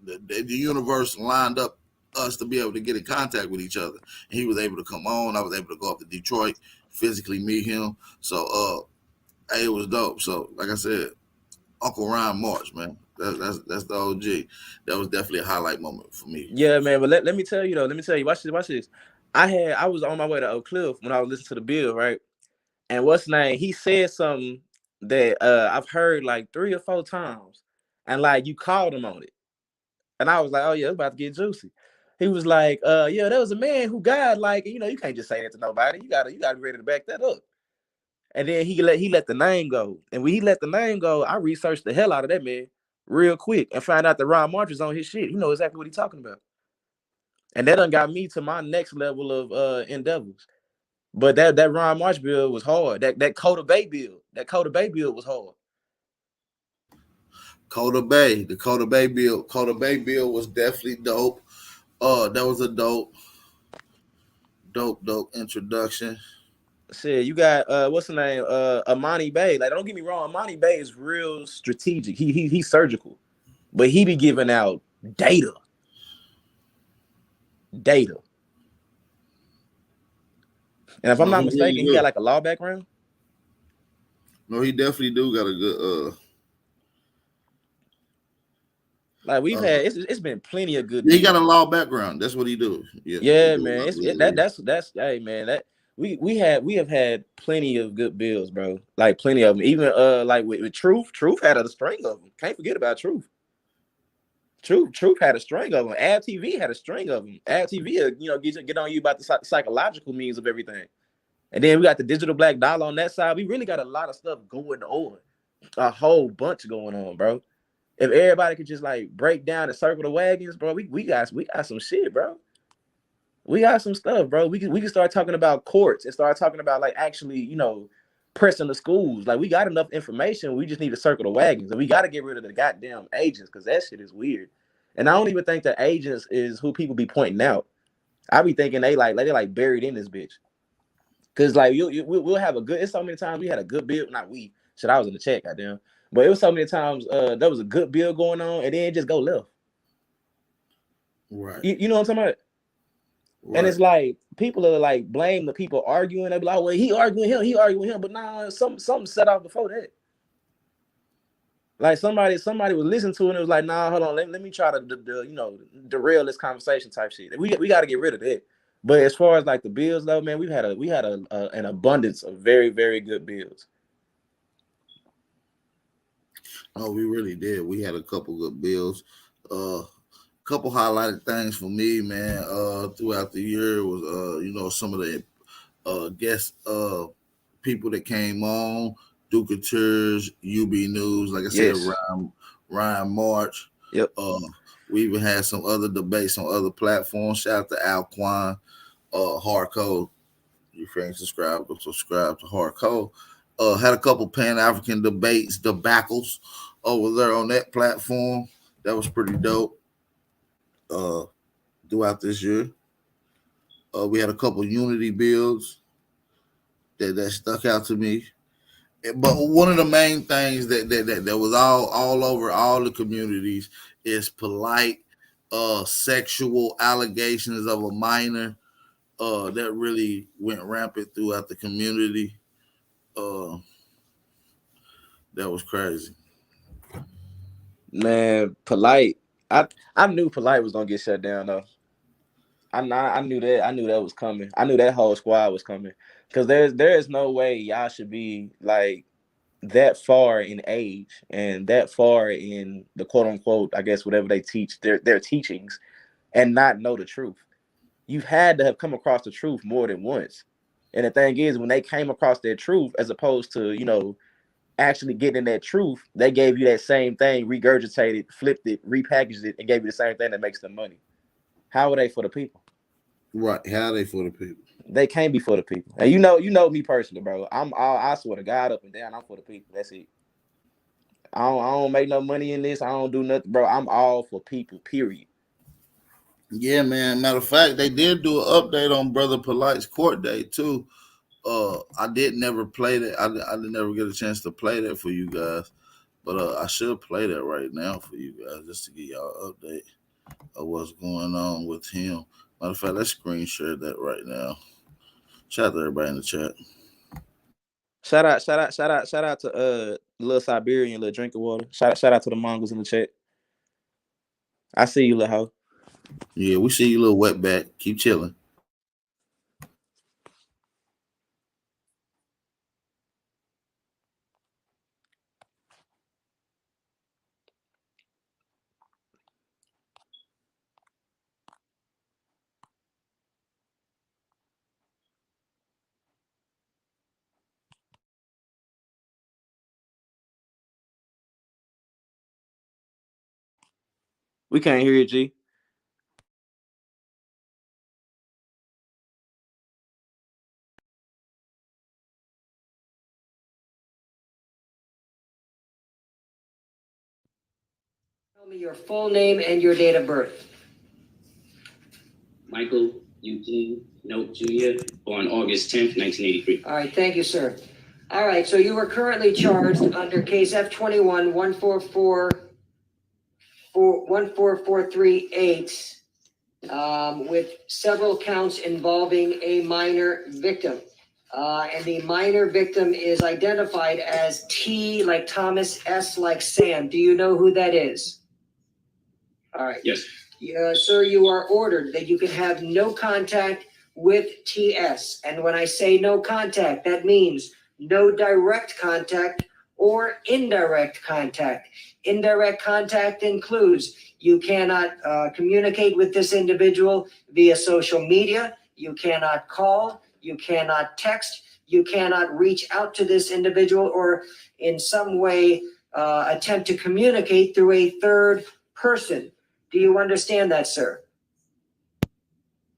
the universe lined up us to be able to get in contact with each other. And he was able to come on. I was able to go up to Detroit, physically meet him. So, it was dope. So, like I said, Uncle Ron March, man. That's the OG. That was definitely a highlight moment for me. Yeah, man. But let me tell you, though. Watch this. I was on my way to Oak Cliff when I was listening to the bill, right? And what's his name? He said something that I've heard like 3 or 4 times, and like you called him on it, and I was like, oh yeah, it's about to get juicy. He was like, yeah, there was a man who died. Like, you can't just say that to nobody. You gotta be ready to back that up. And then he let the name go, and when he let the name go, I researched the hell out of that man real quick and found out that Ron March was on his shit. He know exactly what he's talking about, and that done got me to my next level of endeavors. But that Ron March bill was hard. That Coda Bay bill was hard. The Coda Bay bill was definitely dope. That was a dope introduction. Shit, you got what's the name? Amani Bay. Like, don't get me wrong, Amani Bay is real strategic. He's surgical, but he be giving out data. And if I'm not mistaken, he got like a law background. No, he definitely do got a good like we've had it's been plenty of good. He got a law background. That's what he do. Yeah, man. That's hey man, that we have had plenty of good bills, bro. Like plenty of them. Even like with Truth had a string of them. Can't forget about Truth. Truth had a string of them. Ab TV had a string of them. Ab TV, get on you about the psychological means of everything. And then we got the digital black dollar on that side. We really got a lot of stuff going on. A whole bunch going on, bro. If everybody could just like break down and circle the wagons, bro, we got some shit, bro. We got some stuff, bro. We can start talking about courts and start talking about like actually, pressing the schools. Like we got enough information. We just need to circle the wagons, and we got to get rid of the goddamn agents because that shit is weird. And I don't even think the agents is who people be pointing out. I be thinking they buried in this bitch. Cause like we'll have a good. It's so many times we had a good bill. Not we. Shit, I was in the chat, goddamn. But it was so many times there was a good bill going on, and then it just go left. Right. You know what I'm talking about? Right. And it's like people are like blame the people arguing. They be like, well, he arguing him, but nah, something set off before that. Like somebody was listening to it and it was like, nah, hold on, let me try to derail this conversation type shit. We got to get rid of that. But as far as like the bills though, man, we had an abundance of very, very good bills. Oh, we really did. We had a couple good bills. Couple highlighted things for me, man. Throughout the year was some of the guest people that came on, Duke Tours, UB News, like I said, Yes. Ryan March. Yep. We even had some other debates on other platforms. Shout out to Alquan, Hardcode. If you ain't subscribed, go subscribe to Hardcode. Had a couple Pan-African debates, debacles over there on that platform. That was pretty dope. Throughout this year, we had a couple unity builds that stuck out to me. But one of the main things that was all over all the communities is polite sexual allegations of a minor that really went rampant throughout the community. That was crazy. Man, Polite. I knew Polite was gonna get shut down though. I knew that. I knew that was coming. I knew that whole squad was coming. Because there is no way y'all should be like that far in age and that far in the quote unquote, I guess whatever they teach, their teachings, and not know the truth. You've had to have come across the truth more than once. And the thing is, when they came across their truth, as opposed to, actually getting that truth, they gave you that same thing, regurgitated, flipped it, repackaged it, and gave you the same thing that makes them money. How are they for the people? Right. How are they for the people? They can't be for the people. And you know me personally, bro. I swear to God up and down, I'm for the people. That's it. I don't make no money in this. I don't do nothing, bro. I'm all for people, period. Yeah, man. Matter of fact, they did do an update on Brother Polite's court date too. I did never play that. I didn't never get a chance to play that for you guys, but I should play that right now for you guys just to give y'all an update of what's going on with him. Matter of fact, let's screen share that right now. Shout out to everybody in the chat. Shout out to Little Siberian, Little Drinking Water. Shout out to the Mongols in the chat. I see you, little hoe. Yeah, we see you, little wetback. Keep chilling. We can't hear you, G. Tell me your full name and your date of birth. Michael Eugene Note Jr., born August 10th, 1983. All right, thank you, sir. All right, so you are currently charged under case F21 14438 with several counts involving a minor victim. And the minor victim is identified as T like Thomas, S like Sam. Do you know who that is? All right. Yes. Sir, you are ordered that you can have no contact with TS. And when I say no contact, that means no direct contact or indirect contact. Indirect contact includes you cannot communicate with this individual via social media. You cannot call. You cannot text. You cannot reach out to this individual or in some way attempt to communicate through a third person. Do you understand that, sir?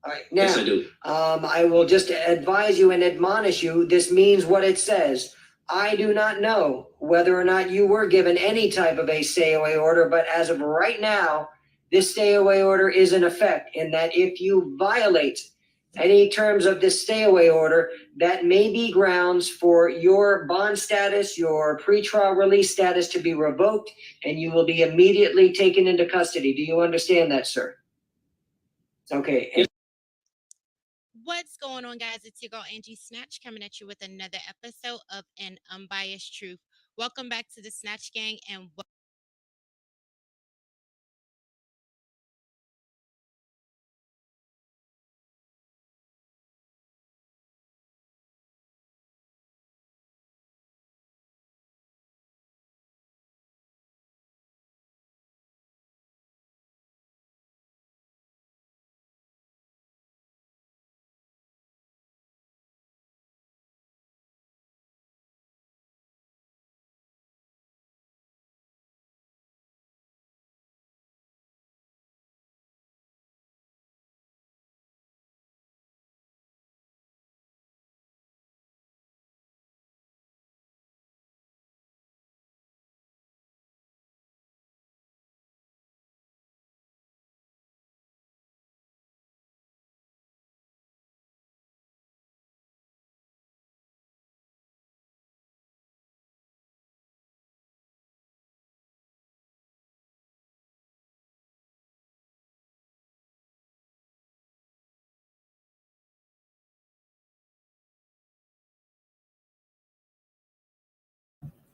All right. Now, yes, I do. I will just advise you and admonish you. This means what it says. I do not know whether or not you were given any type of a stay away order, but as of right now, this stay away order is in effect in that if you violate any terms of this stay away order, that may be grounds for your bond status, your pretrial release status to be revoked, and you will be immediately taken into custody. Do you understand that, sir? Okay. What's going on, guys? It's your girl Angie Snatch coming at you with another episode of An Unbiased Truth. Welcome back to the Snatch Gang and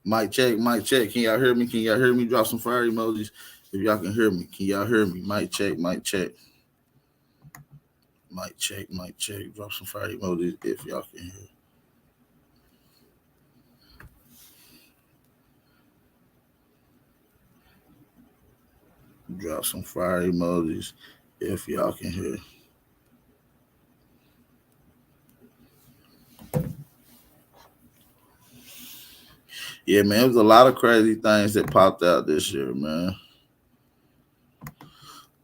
Mic check, mic check. Can y'all hear me? Can y'all hear me? Drop some fire emojis if y'all can hear me. Can y'all hear me? Mic check, mic check. Mic check, mic check. Drop some fire emojis if y'all can hear. Drop some fire emojis if y'all can hear. Yeah, man, it was a lot of crazy things that popped out this year, man.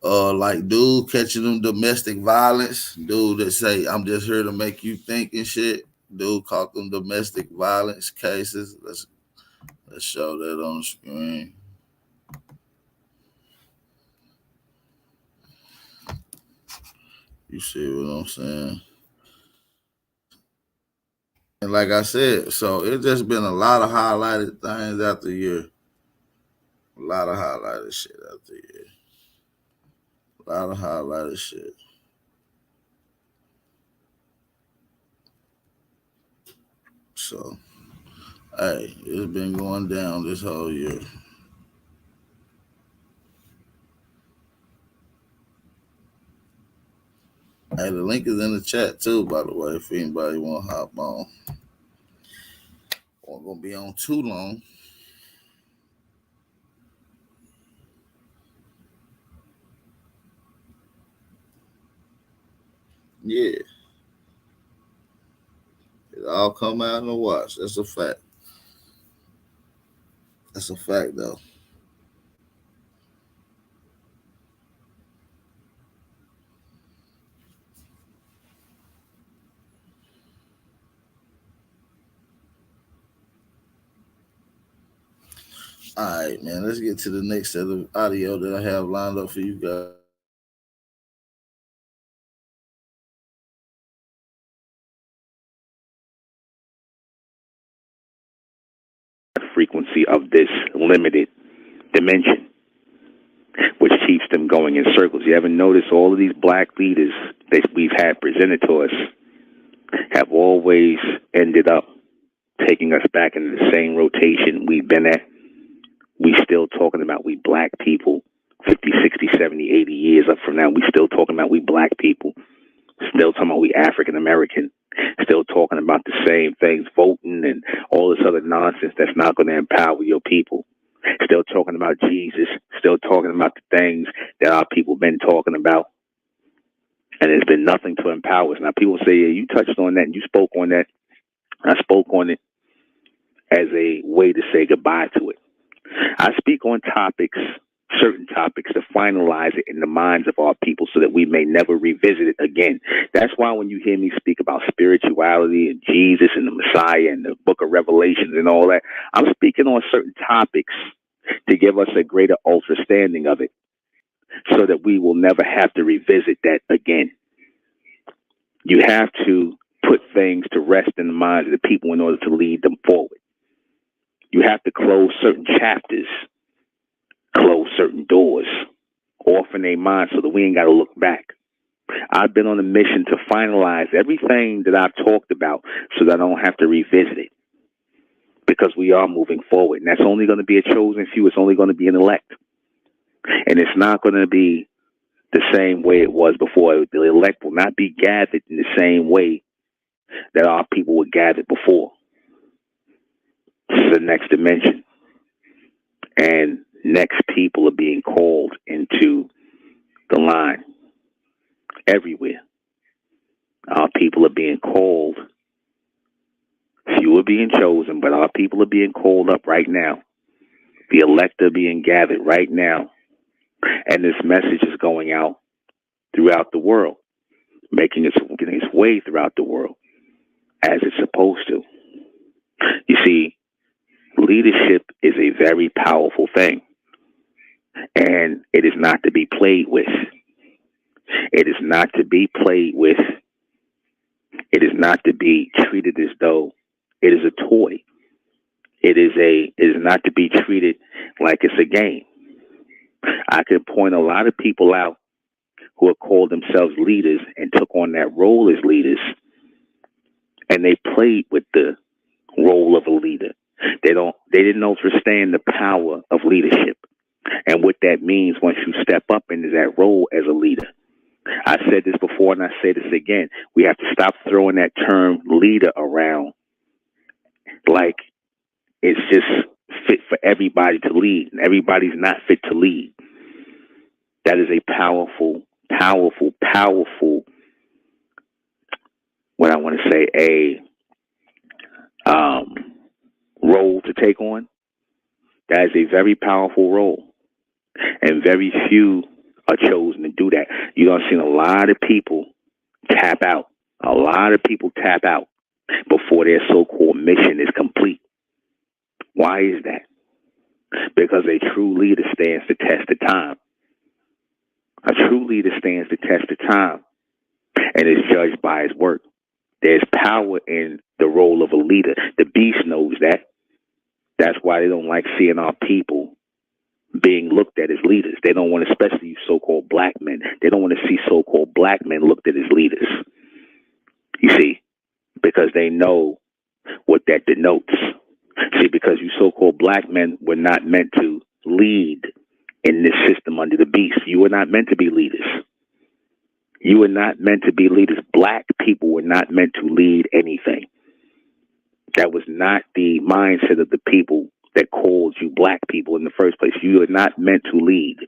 Like dude catching them domestic violence. Dude that say, I'm just here to make you think and shit. Dude caught them domestic violence cases. Let's show that on the screen. You see what I'm saying? And like I said, so it's just been a lot of highlighted things out the year. A lot of highlighted shit out the year. A lot of highlighted shit. So, hey, it's been going down this whole year. Hey, the link is in the chat too, by the way, if anybody want to hop on. I'm going to be on too long. Yeah. It all come out in the wash. That's a fact. That's a fact, though. All right, man. Let's get to the next set of audio that I have lined up for you guys. Frequency of this limited dimension, which keeps them going in circles. You ever notice all of these black leaders that we've had presented to us have always ended up taking us back into the same rotation we've been at? We still talking about we black people 50, 60, 70, 80 years up from now. We still talking about we black people. Still talking about we African American. Still talking about the same things, voting and all this other nonsense that's not going to empower your people. Still talking about Jesus. Still talking about the things that our people been talking about. And there's been nothing to empower us. Now people say, yeah, you touched on that and you spoke on that. I spoke on it as a way to say goodbye to it. I speak on topics, certain topics, to finalize it in the minds of our people so that we may never revisit it again. That's why when you hear me speak about spirituality and Jesus and the Messiah and the book of Revelations and all that, I'm speaking on certain topics to give us a greater understanding of it so that we will never have to revisit that again. You have to put things to rest in the minds of the people in order to lead them forward. You have to close certain chapters, close certain doors off in their minds so that we ain't got to look back. I've been on a mission to finalize everything that I've talked about so that I don't have to revisit it, because we are moving forward. And that's only going to be a chosen few. It's only going to be an elect. And it's not going to be the same way it was before. The elect will not be gathered in the same way that our people were gathered before. This is the next dimension. And next people are being called into the line everywhere. Our people are being called. Few are being chosen, but our people are being called up right now. The elect are being gathered right now. And this message is going out throughout the world, getting its way throughout the world as it's supposed to. You see, leadership is a very powerful thing, and it is not to be played with. It is not to be played with. It is not to be treated as though it is a toy. It is not to be treated like it's a game. I could point a lot of people out who have called themselves leaders and took on that role as leaders, and they played with the role of a leader. They didn't understand the power of leadership and what that means once you step up into that role as a leader. I said this before and I say this again. We have to stop throwing that term leader around like it's just fit for everybody to lead, and everybody's not fit to lead. That is a powerful, what I want to say, a role to take on. That is a very powerful role, and very few are chosen to do that. You don't see a lot of people tap out. A lot of people tap out before their so-called mission is complete. Why is that? Because a true leader stands the test of time. A true leader stands the test of time and is judged by his work. There's power in the role of a leader. The beast knows that. That's why they don't like seeing our people being looked at as leaders. They don't want, especially so-called black men, they don't want to see so-called black men looked at as leaders. You see, because they know what that denotes. See, because you so-called black men were not meant to lead in this system under the beast. You were not meant to be leaders. You were not meant to be leaders. Black people were not meant to lead anything. That was not the mindset of the people that called you black people in the first place. You are not meant to lead.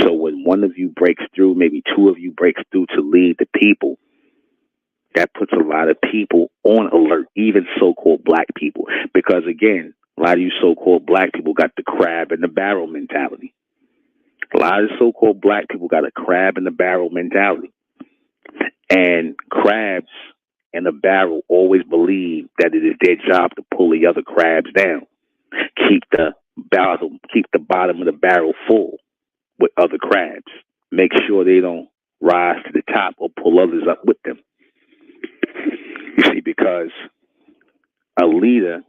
So when one of you breaks through, maybe two of you breaks through to lead the people, that puts a lot of people on alert, even so-called black people. Because again, a lot of you so-called black people got the crab in the barrel mentality. A lot of so-called black people got a crab in the barrel mentality. And crabs in the barrel always believe that it is their job to pull the other crabs down. Keep the bottom of the barrel full with other crabs. Make sure they don't rise to the top or pull others up with them. You see, because a leader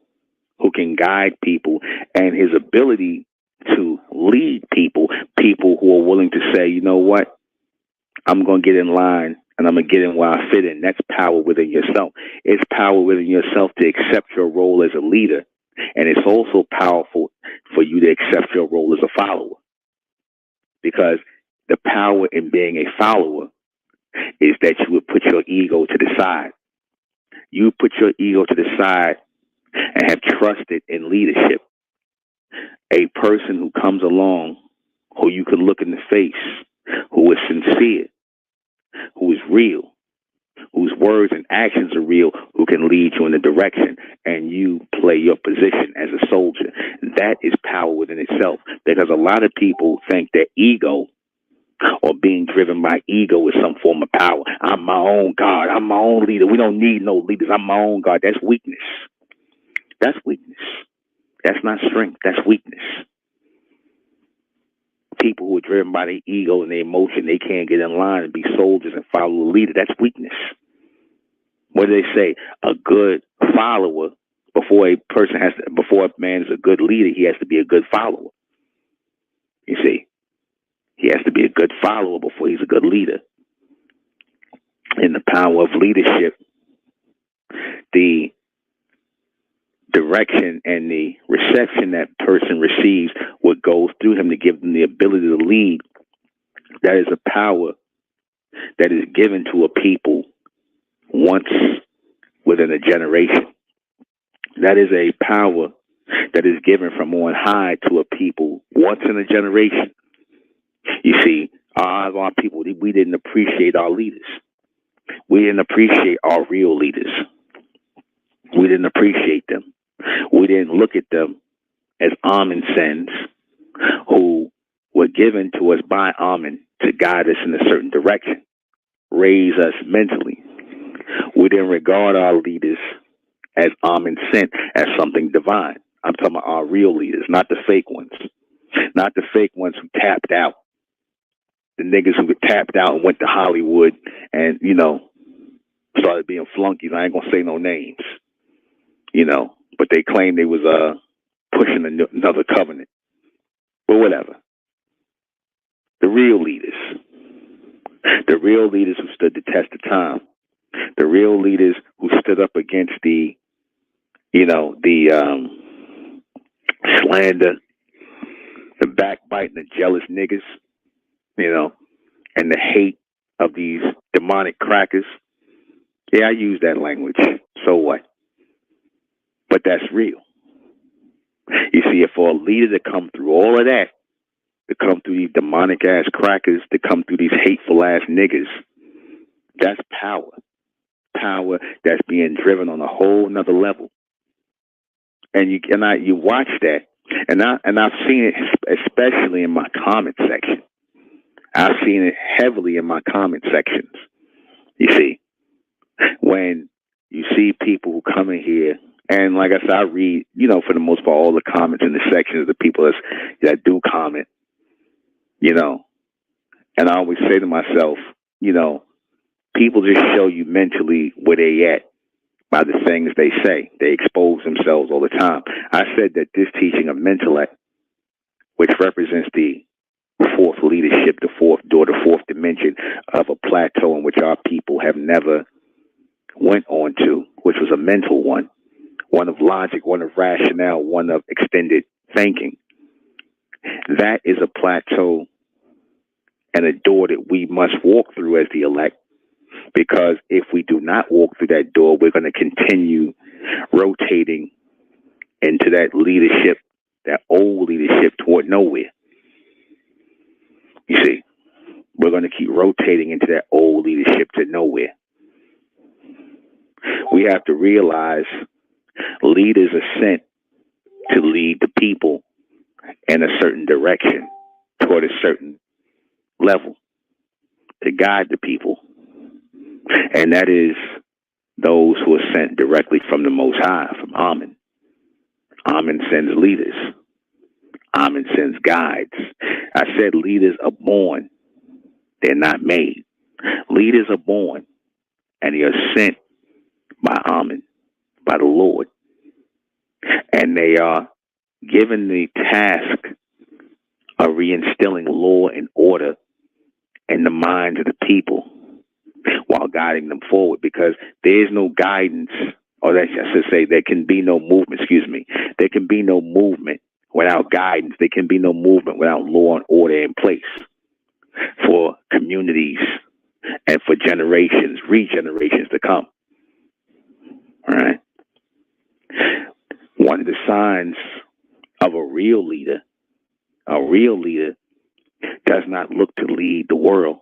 who can guide people and his ability to lead people who are willing to say, you know what, I'm going to get in line and I'm going to get in where I fit in. That's power within yourself. It's power within yourself to accept your role as a leader. And it's also powerful for you to accept your role as a follower. Because the power in being a follower is that you would put your ego to the side. You put your ego to the side and have trusted in leadership. A person who comes along, who you can look in the face, who is sincere, who is real, whose words and actions are real, who can lead you in the direction, and you play your position as a soldier. That is power within itself. Because a lot of people think that ego or being driven by ego is some form of power. I'm my own God. I'm my own leader. We don't need no leaders. I'm my own God. That's weakness. That's weakness. That's not strength. That's weakness. People who are driven by their ego and their emotion, they can't get in line and be soldiers and follow the leader. That's weakness. What do they say? A good follower, before a man is a good leader, he has to be a good follower. You see, he has to be a good follower before he's a good leader. In the power of leadership, the direction and the reception that person receives, what goes through him to give them the ability to lead, that is a power that is given to a people once within a generation. That is a power that is given from on high to a people once in a generation. You see, our people, we didn't appreciate our leaders. We didn't appreciate our real leaders. We didn't appreciate them. We didn't look at them as Amen sends, who were given to us by Amen to guide us in a certain direction, raise us mentally. We didn't regard our leaders as Amen sent, as something divine. I'm talking about our real leaders, not the fake ones. Not the fake ones who tapped out. The niggas who tapped out and went to Hollywood and, started being flunkies. I ain't going to say no names, but they claimed they was pushing another covenant. But whatever. The real leaders who stood the test of time, the real leaders who stood up against the slander, the backbiting, the jealous niggas, you know, and the hate of these demonic crackers. Yeah, I use that language. So what? But that's real. You see, if for a leader to come through all of that, to come through these demonic ass crackers, to come through these hateful ass niggas, that's power. Power that's being driven on a whole nother level. And you watch that, and I've seen it especially in my comment section. I've seen it heavily in my comment sections. You see, when you see people who come in here, and like I said, I read, for the most part, all the comments in the sections of the people that do comment, and I always say to myself, people just show you mentally where they at by the things they say. They expose themselves all the time. I said that this teaching of Mentellect, which represents the fourth leadership, the fourth door, the fourth dimension of a plateau in which our people have never went on to, which was a mental one of logic, one of rationale, one of extended thinking. That is a plateau and a door that we must walk through as the elect, because if we do not walk through that door, we're going to continue rotating into that leadership, that old leadership toward nowhere. You see, we're going to keep rotating into that old leadership to nowhere. We have to realize leaders are sent to lead the people in a certain direction, toward a certain level, to guide the people. And that is those who are sent directly from the Most High, from Amen. Amen sends leaders. Amen sends guides. I said leaders are born. They're not made. Leaders are born, and they are sent by Amen, by the Lord. And they are given the task of reinstilling law and order in the minds of the people while guiding them forward, because there is no guidance, or I should say there can be no movement, there can be no movement without guidance. There can be no movement without law and order in place for communities and for generations, regenerations to come. All right. One of the signs of a real leader does not look to lead the world.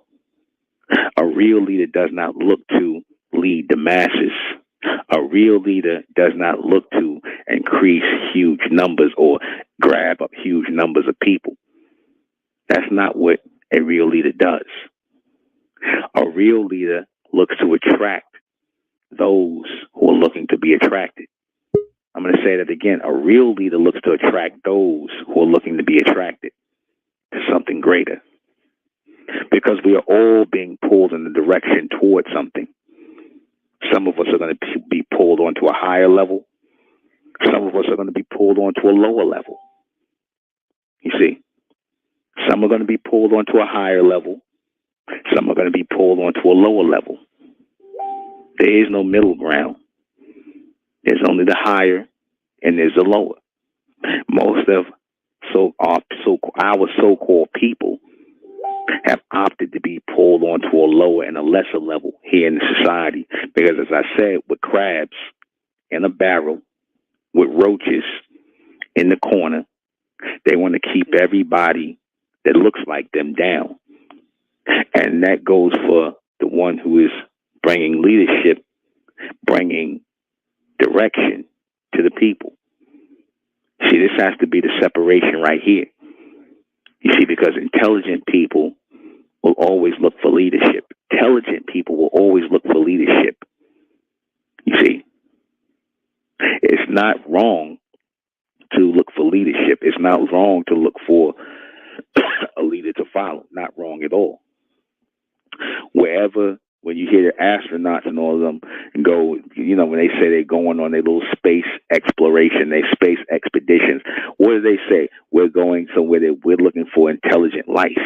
A real leader does not look to lead the masses. A real leader does not look to increase huge numbers or grab up huge numbers of people. That's not what a real leader does. A real leader looks to attract those who are looking to be attracted. I'm going to say that again. A real leader looks to attract those who are looking to be attracted to something greater. Because we are all being pulled in the direction towards something. Some of us are going to be pulled onto a higher level. Some of us are going to be pulled onto a lower level. You see? Some are going to be pulled onto a higher level. Some are going to be pulled onto a lower level. There is no middle ground. There's only the higher and there's the lower. Most of our so-called people have opted to be pulled onto a lower and a lesser level here in the society. Because as I said, with crabs in a barrel, with roaches in the corner, they want to keep everybody that looks like them down. And that goes for the one who is bringing leadership, bringing direction to the people. See, this has to be the separation right here. You see, because intelligent people will always look for leadership. Intelligent people will always look for leadership. You see, it's not wrong to look for leadership. It's not wrong to look for a leader to follow. Not wrong at all. Wherever, when you hear the astronauts and all of them go, when they say they're going on their little space exploration, their space expeditions, what do they say? We're going somewhere that we're looking for intelligent life.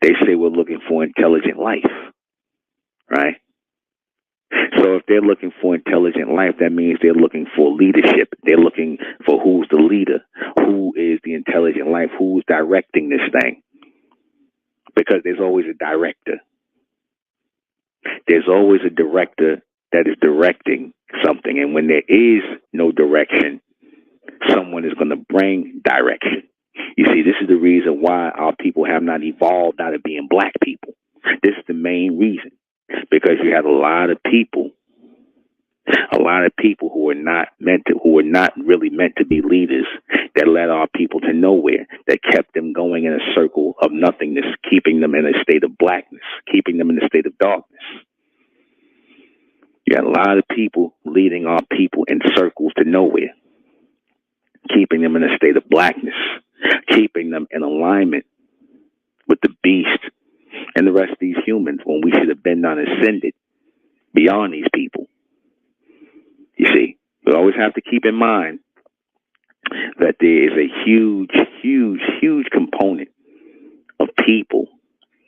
They say we're looking for intelligent life, right? So if they're looking for intelligent life, that means they're looking for leadership. They're looking for who's the leader, who is the intelligent life, who's directing this thing. Because there's always a director. There's always a director that is directing something. And when there is no direction, someone is going to bring direction. You see, this is the reason why our people have not evolved out of being black people. This is the main reason. Because you have a lot of people who are not really meant to be leaders, that led our people to nowhere, that kept them going in a circle of nothingness, keeping them in a state of blackness, keeping them in a state of darkness. You got a lot of people leading our people in circles to nowhere, keeping them in a state of blackness, keeping them in alignment with the beast and the rest of these humans, when we should have been ascended beyond these people. You see, we always have to keep in mind that there is a huge, huge, huge component of people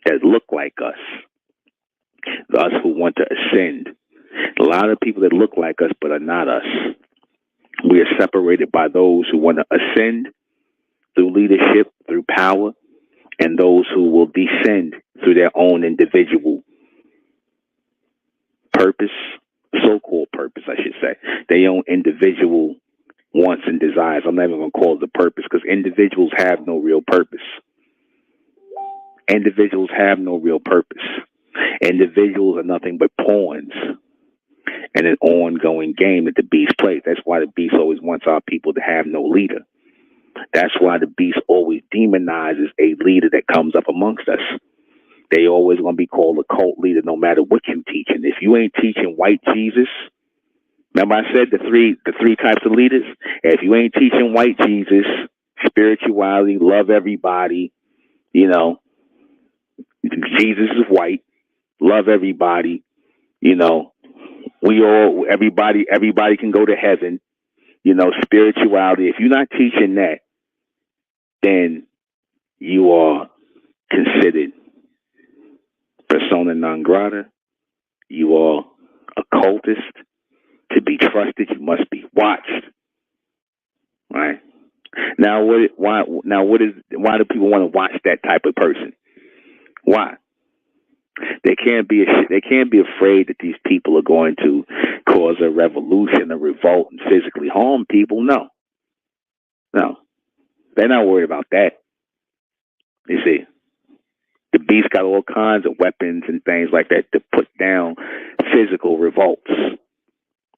that look like us who want to ascend. A lot of people that look like us but are not us. We are separated by those who want to ascend through leadership, through power, and those who will descend through their own individual purpose, so-called purpose, I should say. Their own individual wants and desires. I'm not even going to call it the purpose, because individuals have no real purpose. Individuals have no real purpose. Individuals are nothing but pawns in an ongoing game that the beast plays. That's why the beast always wants our people to have no leader. That's why the beast always demonizes a leader that comes up amongst us. They always going to be called a cult leader no matter what you teaching. If you ain't teaching white Jesus, remember I said the three types of leaders? If you ain't teaching white Jesus, spirituality, love everybody, you know, Jesus is white, love everybody, you know, everybody can go to heaven, you know, spirituality. If you're not teaching that, then you are considered persona non grata. You are a cultist. To be trusted, you must be watched. Right? Now, why do people want to watch that type of person? Why? They can't be afraid that these people are going to cause a revolution, a revolt, and physically harm people. No. They're not worried about that. You see, the beast got all kinds of weapons and things like that to put down physical revolts.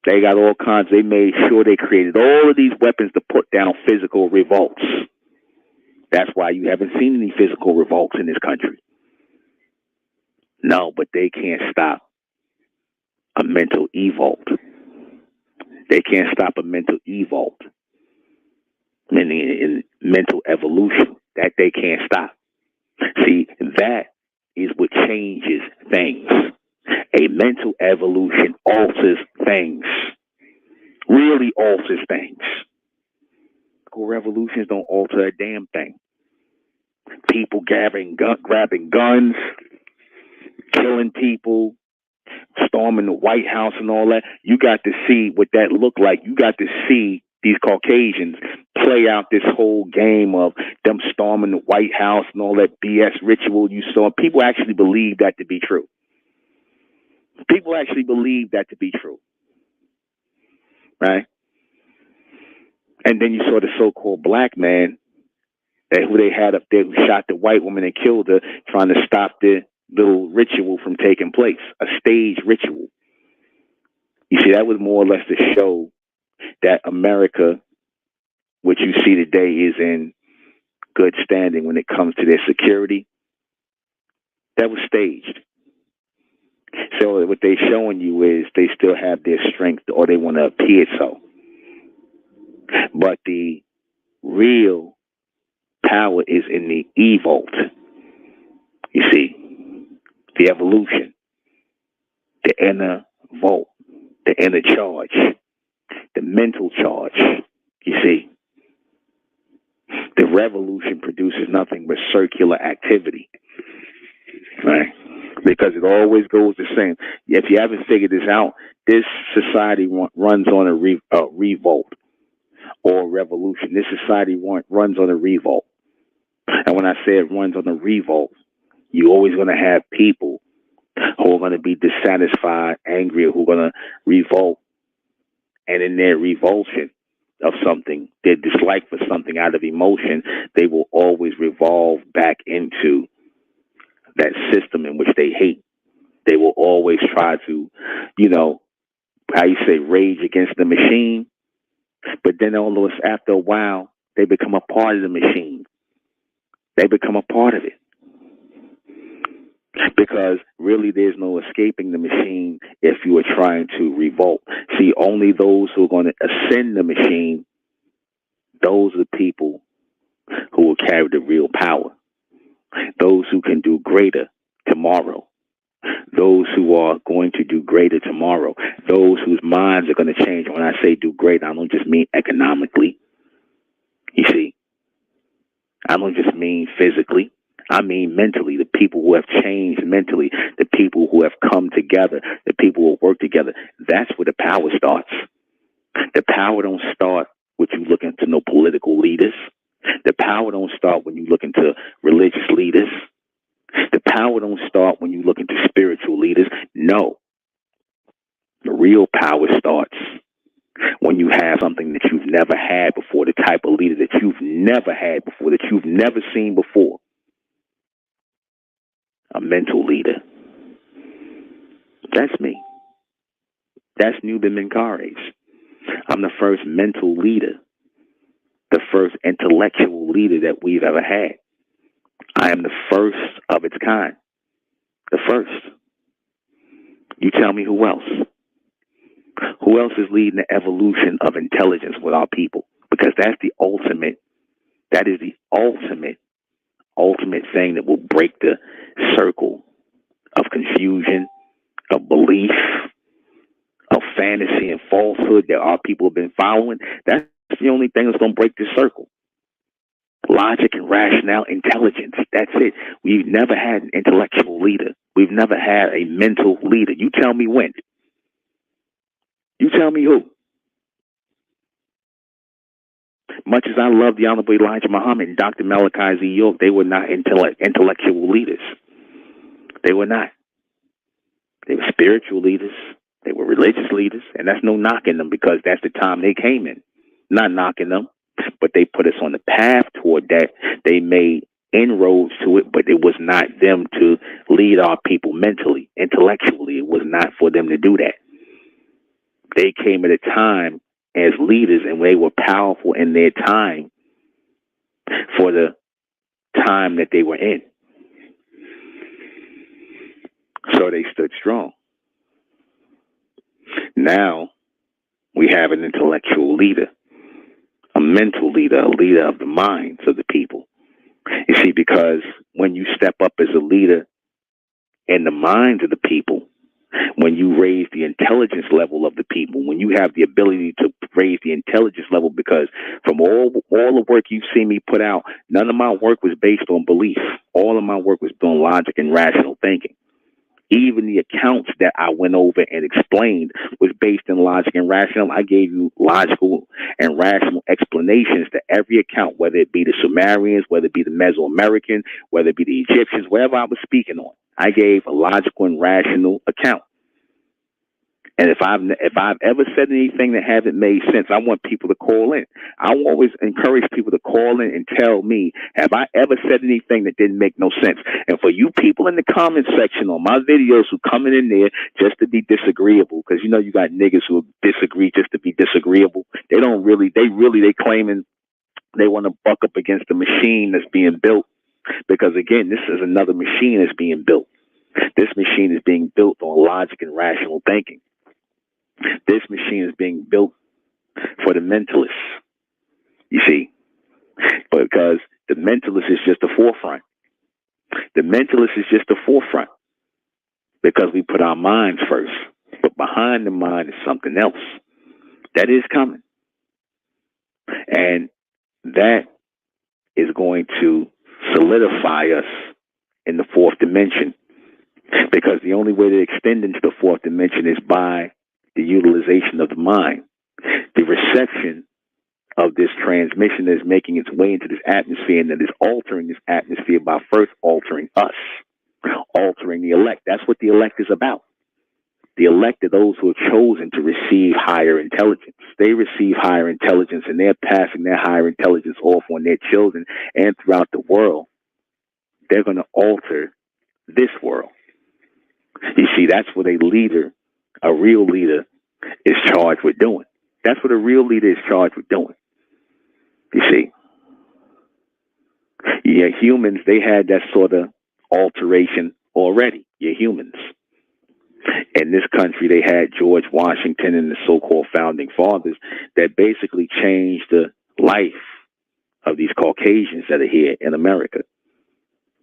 They got all kinds. They made sure they created all of these weapons to put down physical revolts. That's why you haven't seen any physical revolts in this country. No, but they can't stop a mental evolt. They can't stop a mental evolt, meaning in mental evolution. That they can't stop. See, that is what changes things. A mental evolution alters things. Really alters things. Revolutions don't alter a damn thing. People grabbing guns, killing people, storming the White House and all that. You got to see what that looked like. You got to see these Caucasians play out this whole game of them storming the White House and all that BS ritual you saw. People actually believe that to be true. People actually believe that to be true. Right? And then you saw the so-called black man who they had up there who shot the white woman and killed her, trying to stop the little ritual from taking place, a stage ritual. You see, that was more or less to show that America, which you see today, is in good standing when it comes to their security. That was staged. So what they're showing you is they still have their strength, or they want to appear so. But the real power is in the evolt. You see, the evolution, the inner volt, the inner charge, the mental charge. You see, the revolution produces nothing but circular activity. Right? because it always goes the same. If you haven't figured this out, this society runs on a revolt or a revolution. This society runs on a revolt. And when I say it runs on a revolt, you're always going to have people who are going to be dissatisfied, angry, who are going to revolt. And in their revulsion of something, their dislike for something out of emotion, they will always revolve back into that system in which they hate. They will always try to, how you say, rage against the machine. But then after a while, they become a part of the machine. They become a part of it. Because really there's no escaping the machine if you are trying to revolt. See, only those who are going to ascend the machine, those are the people who will carry the real power. Those who can do greater tomorrow. Those who are going to do greater tomorrow. Those whose minds are going to change. When I say do greater, I don't just mean economically. You see, I don't just mean physically. I mean mentally, the people who have changed mentally, the people who have come together, the people who work together. That's where the power starts. The power don't start with you looking to no political leaders. The power don't start when you look into religious leaders. The power don't start when you look into spiritual leaders. No. The real power starts when you have something that you've never had before, the type of leader that you've never had before, that you've never seen before. A mental leader. That's me. That's Nuben Menkarayzz. I'm the first mental leader, the first intellectual leader that we've ever had. I am the first of its kind. The first. You tell me who else? Who else is leading the evolution of intelligence with our people? Because that's the ultimate, that is the ultimate thing that will break the circle of confusion, of belief, of fantasy and falsehood that our people have been following. That's the only thing that's going to break this circle. Logic and rationale, intelligence. That's it. We've never had an intellectual leader. We've never had a mental leader. You tell me when. You tell me who. Much as I love the Honorable Elijah Muhammad and Dr. Malachi Z. York, they were not intellectual leaders. They were not. They were spiritual leaders. They were religious leaders. And that's no knocking them because that's the time they came in. Not knocking them, but they put us on the path toward that. They made inroads to it, but it was not them to lead our people mentally, intellectually. It was not for them to do that. They came at a time as leaders, and they were powerful in their time for the time that they were in. So they stood strong. Now we have an intellectual leader, a mental leader, a leader of the minds of the people. You see, because when you step up as a leader in the minds of the people, when you raise the intelligence level of the people, when you have the ability to raise the intelligence level, because from all the work you've seen me put out, none of my work was based on belief. All of my work was on logic and rational thinking. Even the accounts that I went over and explained was based in logic and rational. I gave you logical and rational explanations to every account, whether it be the Sumerians, whether it be the Mesoamerican, whether it be the Egyptians, wherever I was speaking on. I gave a logical and rational account. And if I've ever said anything that hasn't made sense, I want people to call in. I always encourage people to call in and tell me, have I ever said anything that didn't make no sense? And for you people in the comment section on my videos who coming in there just to be disagreeable, because you know you got niggas who disagree just to be disagreeable. They claiming they want to buck up against the machine that's being built. Because again, this is another machine that's being built. This machine is being built on logic and rational thinking. This machine is being built for the mentalists, you see, because the mentalist is just the forefront. The mentalist is just the forefront because we put our minds first. But behind the mind is something else that is coming. And that is going to solidify us in the fourth dimension Because the only way to extend into the fourth dimension is by the utilization of the mind. The reception of this transmission that is making its way into this atmosphere and that is altering this atmosphere by first altering us, altering the elect. That's what the elect is about. The elect are those who have chosen to receive higher intelligence. They receive higher intelligence and they're passing their higher intelligence off on their children and throughout the world. They're going to alter this world. You see, that's what a leader, a real leader, is charged with doing. That's what a real leader is charged with doing. You see, yeah, humans, they had that sort of alteration already. You're humans. In this country, they had George Washington and the so-called founding fathers that basically changed the life of these Caucasians that are here in America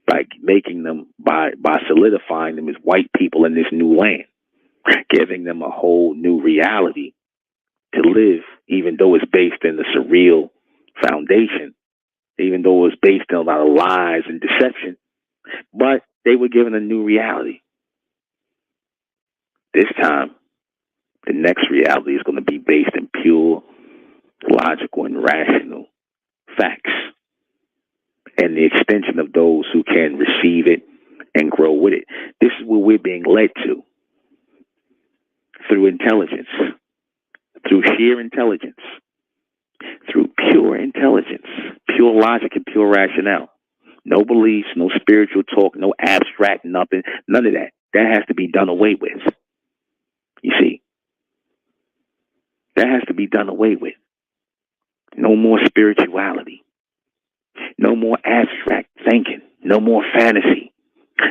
by making them, by solidifying them as white people in this new land, giving them a whole new reality to live, even though it's based in the surreal foundation, even though it was based on a lot of lies and deception, but they were given a new reality. This time, the next reality is going to be based in pure, logical, and rational facts, and the extension of those who can receive it and grow with it. This is where we're being led to through intelligence, through sheer intelligence, through pure intelligence, pure logic and pure rationale. No beliefs, no spiritual talk, no abstract, nothing, none of that. That has to be done away with. You see, that has to be done away with. No more spirituality. No more abstract thinking. No more fantasy.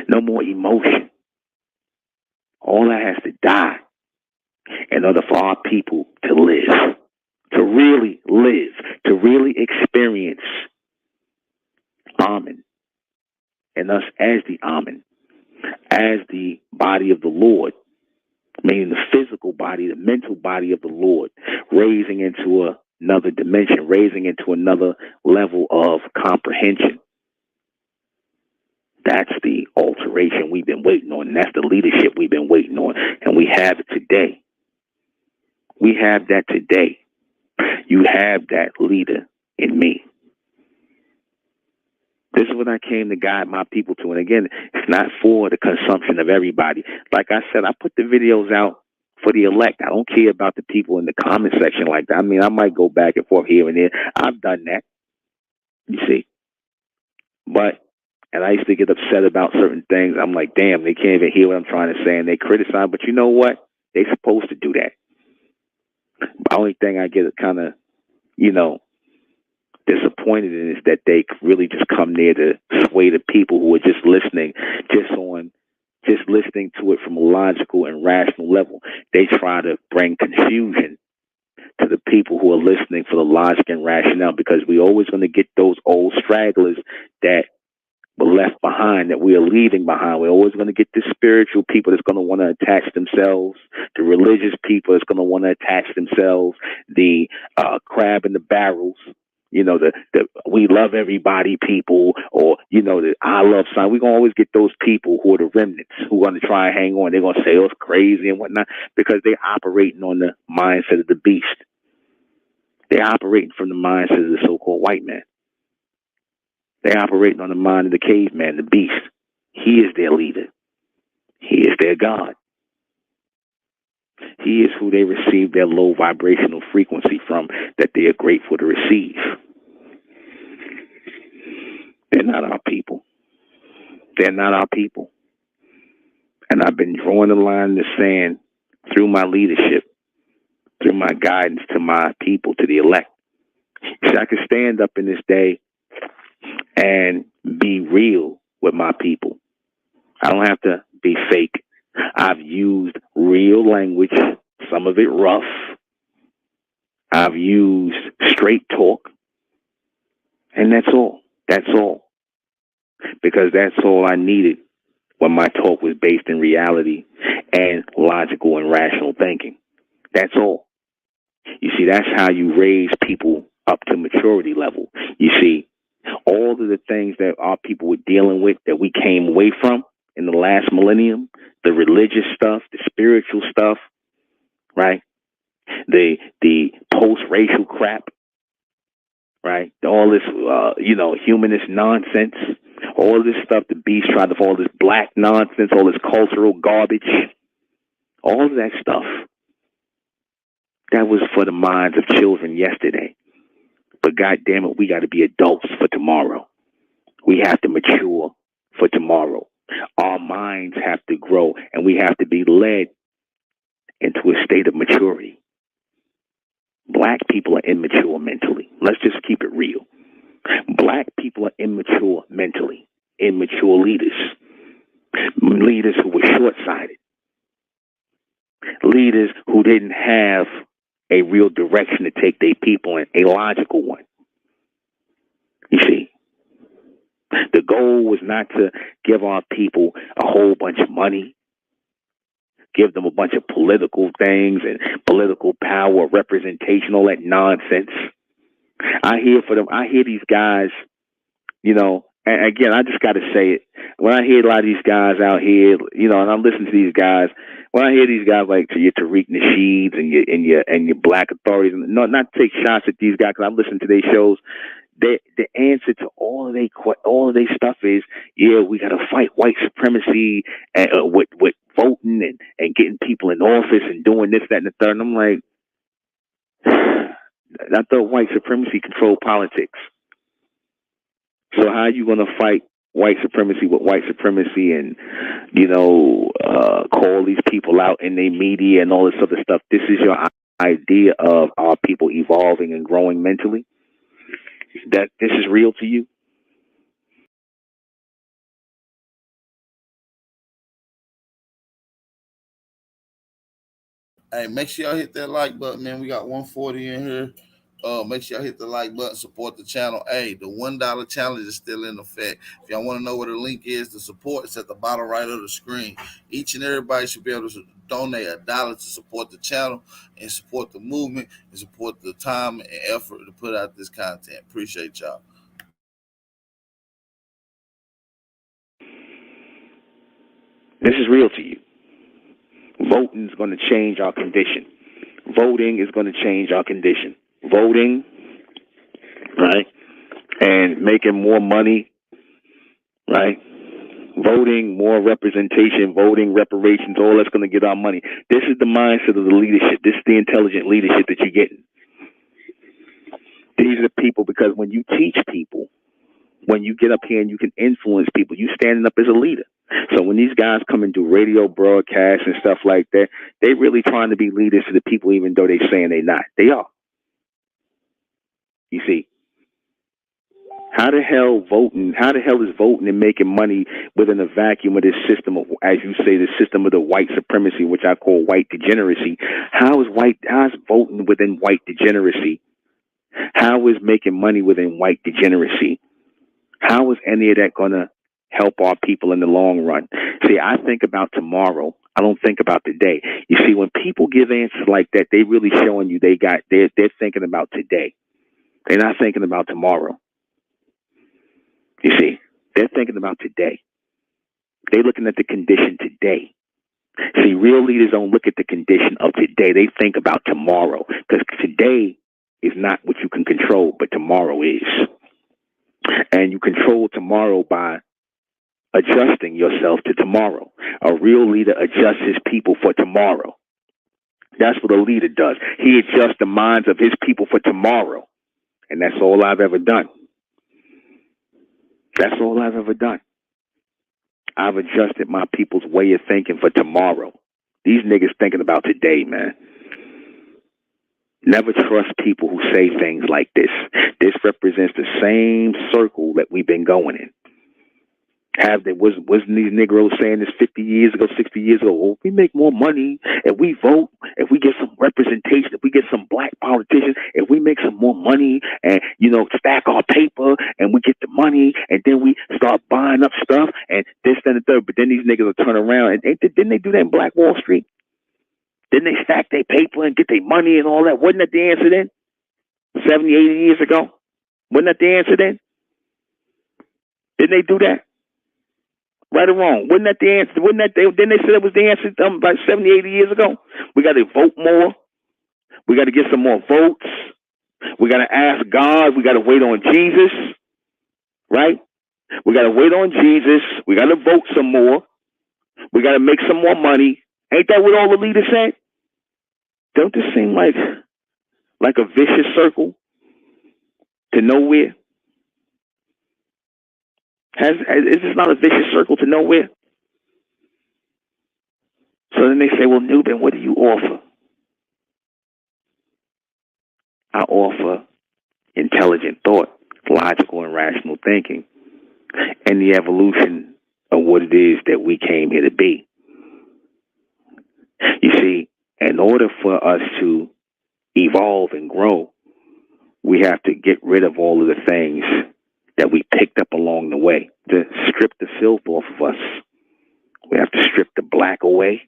No more emotion. All that has to die in order for our people to live, to really live, to really experience Amen, and us as the Amen, as the body of the Lord, meaning the physical body, the mental body of the Lord, raising into another dimension, raising into another level of comprehension. That's the alteration we've been waiting on, and that's the leadership we've been waiting on, and we have it today. We have that today. You have that leader in me. This is what I came to guide my people to. And again, it's not for the consumption of everybody. Like I said, I put the videos out for the elect. I don't care about the people in the comment section like that. I mean, I might go back and forth here and there. I've done that. You see? And I used to get upset about certain things. I'm like, damn, they can't even hear what I'm trying to say. And they criticize. But you know what? They're supposed to do that. The only thing I get kind of, disappointed in is that they really just come there to sway the people who are just listening, just listening to it from a logical and rational level. They try to bring confusion to the people who are listening for the logic and rationale, because we're always going to get those old stragglers that were left behind, that we are leaving behind. We're always going to get the spiritual people that's going to want to attach themselves, the religious people that's going to want to attach themselves, the crab in the barrels, the we love everybody people, or, the I love sign. We're going to always get those people who are the remnants who are going to try and hang on. They're going to say, oh, it's crazy and whatnot, because they're operating on the mindset of the beast. They're operating from the mindset of the so-called white man. They're operating on the mind of the caveman, the beast. He is their leader. He is their God. He is who they receive their low vibrational frequency from, that they are grateful to receive. They're not our people. They're not our people. And I've been drawing the line in the sand through my leadership, through my guidance to my people, to the elect. So I can stand up in this day and be real with my people. I don't have to be fake. I've used real language, some of it rough. I've used straight talk. And that's all. That's all. Because that's all I needed when my talk was based in reality and logical and rational thinking. That's all. You see, that's how you raise people up to maturity level. You see, all of the things that our people were dealing with that we came away from, in the last millennium, the religious stuff, the spiritual stuff, right? The post-racial crap, right? All this, humanist nonsense, all this stuff the beast tried to, all this black nonsense, all this cultural garbage, all of that stuff, that was for the minds of children yesterday. But God damn it, we got to be adults for tomorrow. We have to mature for tomorrow. Our minds have to grow, and we have to be led into a state of maturity. Black people are immature mentally. Let's just keep it real. Black people are immature mentally. Immature leaders. Leaders who were short-sighted. Leaders who didn't have a real direction to take their people in, a logical one. You see, the goal was not to give our people a whole bunch of money, give them a bunch of political things and political power, representation, all that nonsense. I hear these guys, and again, I just got to say it. When I hear a lot of these guys out here, and I'm listening to these guys, when I hear these guys like your Tariq Nasheeds and your black authorities, and not to take shots at these guys, because I've listened to their shows, the answer to all of their stuff is, yeah, we got to fight white supremacy and with voting and getting people in office and doing this, that, and the third. And I'm like, I thought white supremacy controlled politics. So how are you going to fight white supremacy with white supremacy and, call these people out in the media and all this other stuff? This is your idea of our people evolving and growing mentally? That this is real to you? Hey, make sure y'all hit that like button, man. We got 140 in here. Make sure y'all hit the like button, support the channel. Hey, the $1 challenge is still in effect. If y'all want to know where the link is to support, it's at the bottom right of the screen. Each and everybody should be able to donate $1 to support the channel and support the movement and support the time and effort to put out this content. Appreciate y'all. This is real to you. Voting is going to change our condition. Voting is going to change our condition. Voting, right, and making more money, right, voting, more representation, voting, reparations, all that's going to get our money. This is the mindset of the leadership. This is the intelligent leadership that you're getting. These are the people, because when you teach people, when you get up here and you can influence people, you standing up as a leader. So when these guys come and do radio broadcasts and stuff like that, they really trying to be leaders to the people, even though they're saying they're not. They are. You see, how the hell is voting and making money within a vacuum of this system of, as you say, the system of the white supremacy, which I call white degeneracy? How is voting within white degeneracy? How is making money within white degeneracy? How is any of that going to help our people in the long run? See, I think about tomorrow. I don't think about today. You see, when people give answers like that, they really showing you they're thinking about today. They're not thinking about tomorrow. You see, they're thinking about today. They're looking at the condition today. See, real leaders don't look at the condition of today. They think about tomorrow, because today is not what you can control, but tomorrow is. And you control tomorrow by adjusting yourself to tomorrow. A real leader adjusts his people for tomorrow. That's what a leader does. He adjusts the minds of his people for tomorrow. And that's all I've ever done. That's all I've ever done. I've adjusted my people's way of thinking for tomorrow. These niggas thinking about today, man. Never trust people who say things like this. This represents the same circle that we've been going in. Wasn't these Negroes saying this 50 years ago, 60 years ago? Oh, if we make more money, if we vote, if we get some representation, if we get some black politicians, if we make some more money and, stack our paper and we get the money and then we start buying up stuff and this, that, and the third. But then these niggas will turn around and didn't they do that in Black Wall Street? Didn't they stack their paper and get their money and all that? Wasn't that the answer then? 70, 80 years ago? Wasn't that the answer then? Didn't they do that? Right or wrong? Wasn't that the answer? Didn't they say that was the answer about 70, 80 years ago? We got to vote more. We got to get some more votes. We got to ask God. We got to wait on Jesus. Right? We got to wait on Jesus. We got to vote some more. We got to make some more money. Ain't that what all the leaders said? Don't this seem like a vicious circle to nowhere? Is this not a vicious circle to nowhere? So then they say, well, Nuben, what do you offer? I offer intelligent thought, logical and rational thinking, and the evolution of what it is that we came here to be. You see, in order for us to evolve and grow, we have to get rid of all of the things that we picked up along the way, to strip the filth off of us. We have to strip the black away.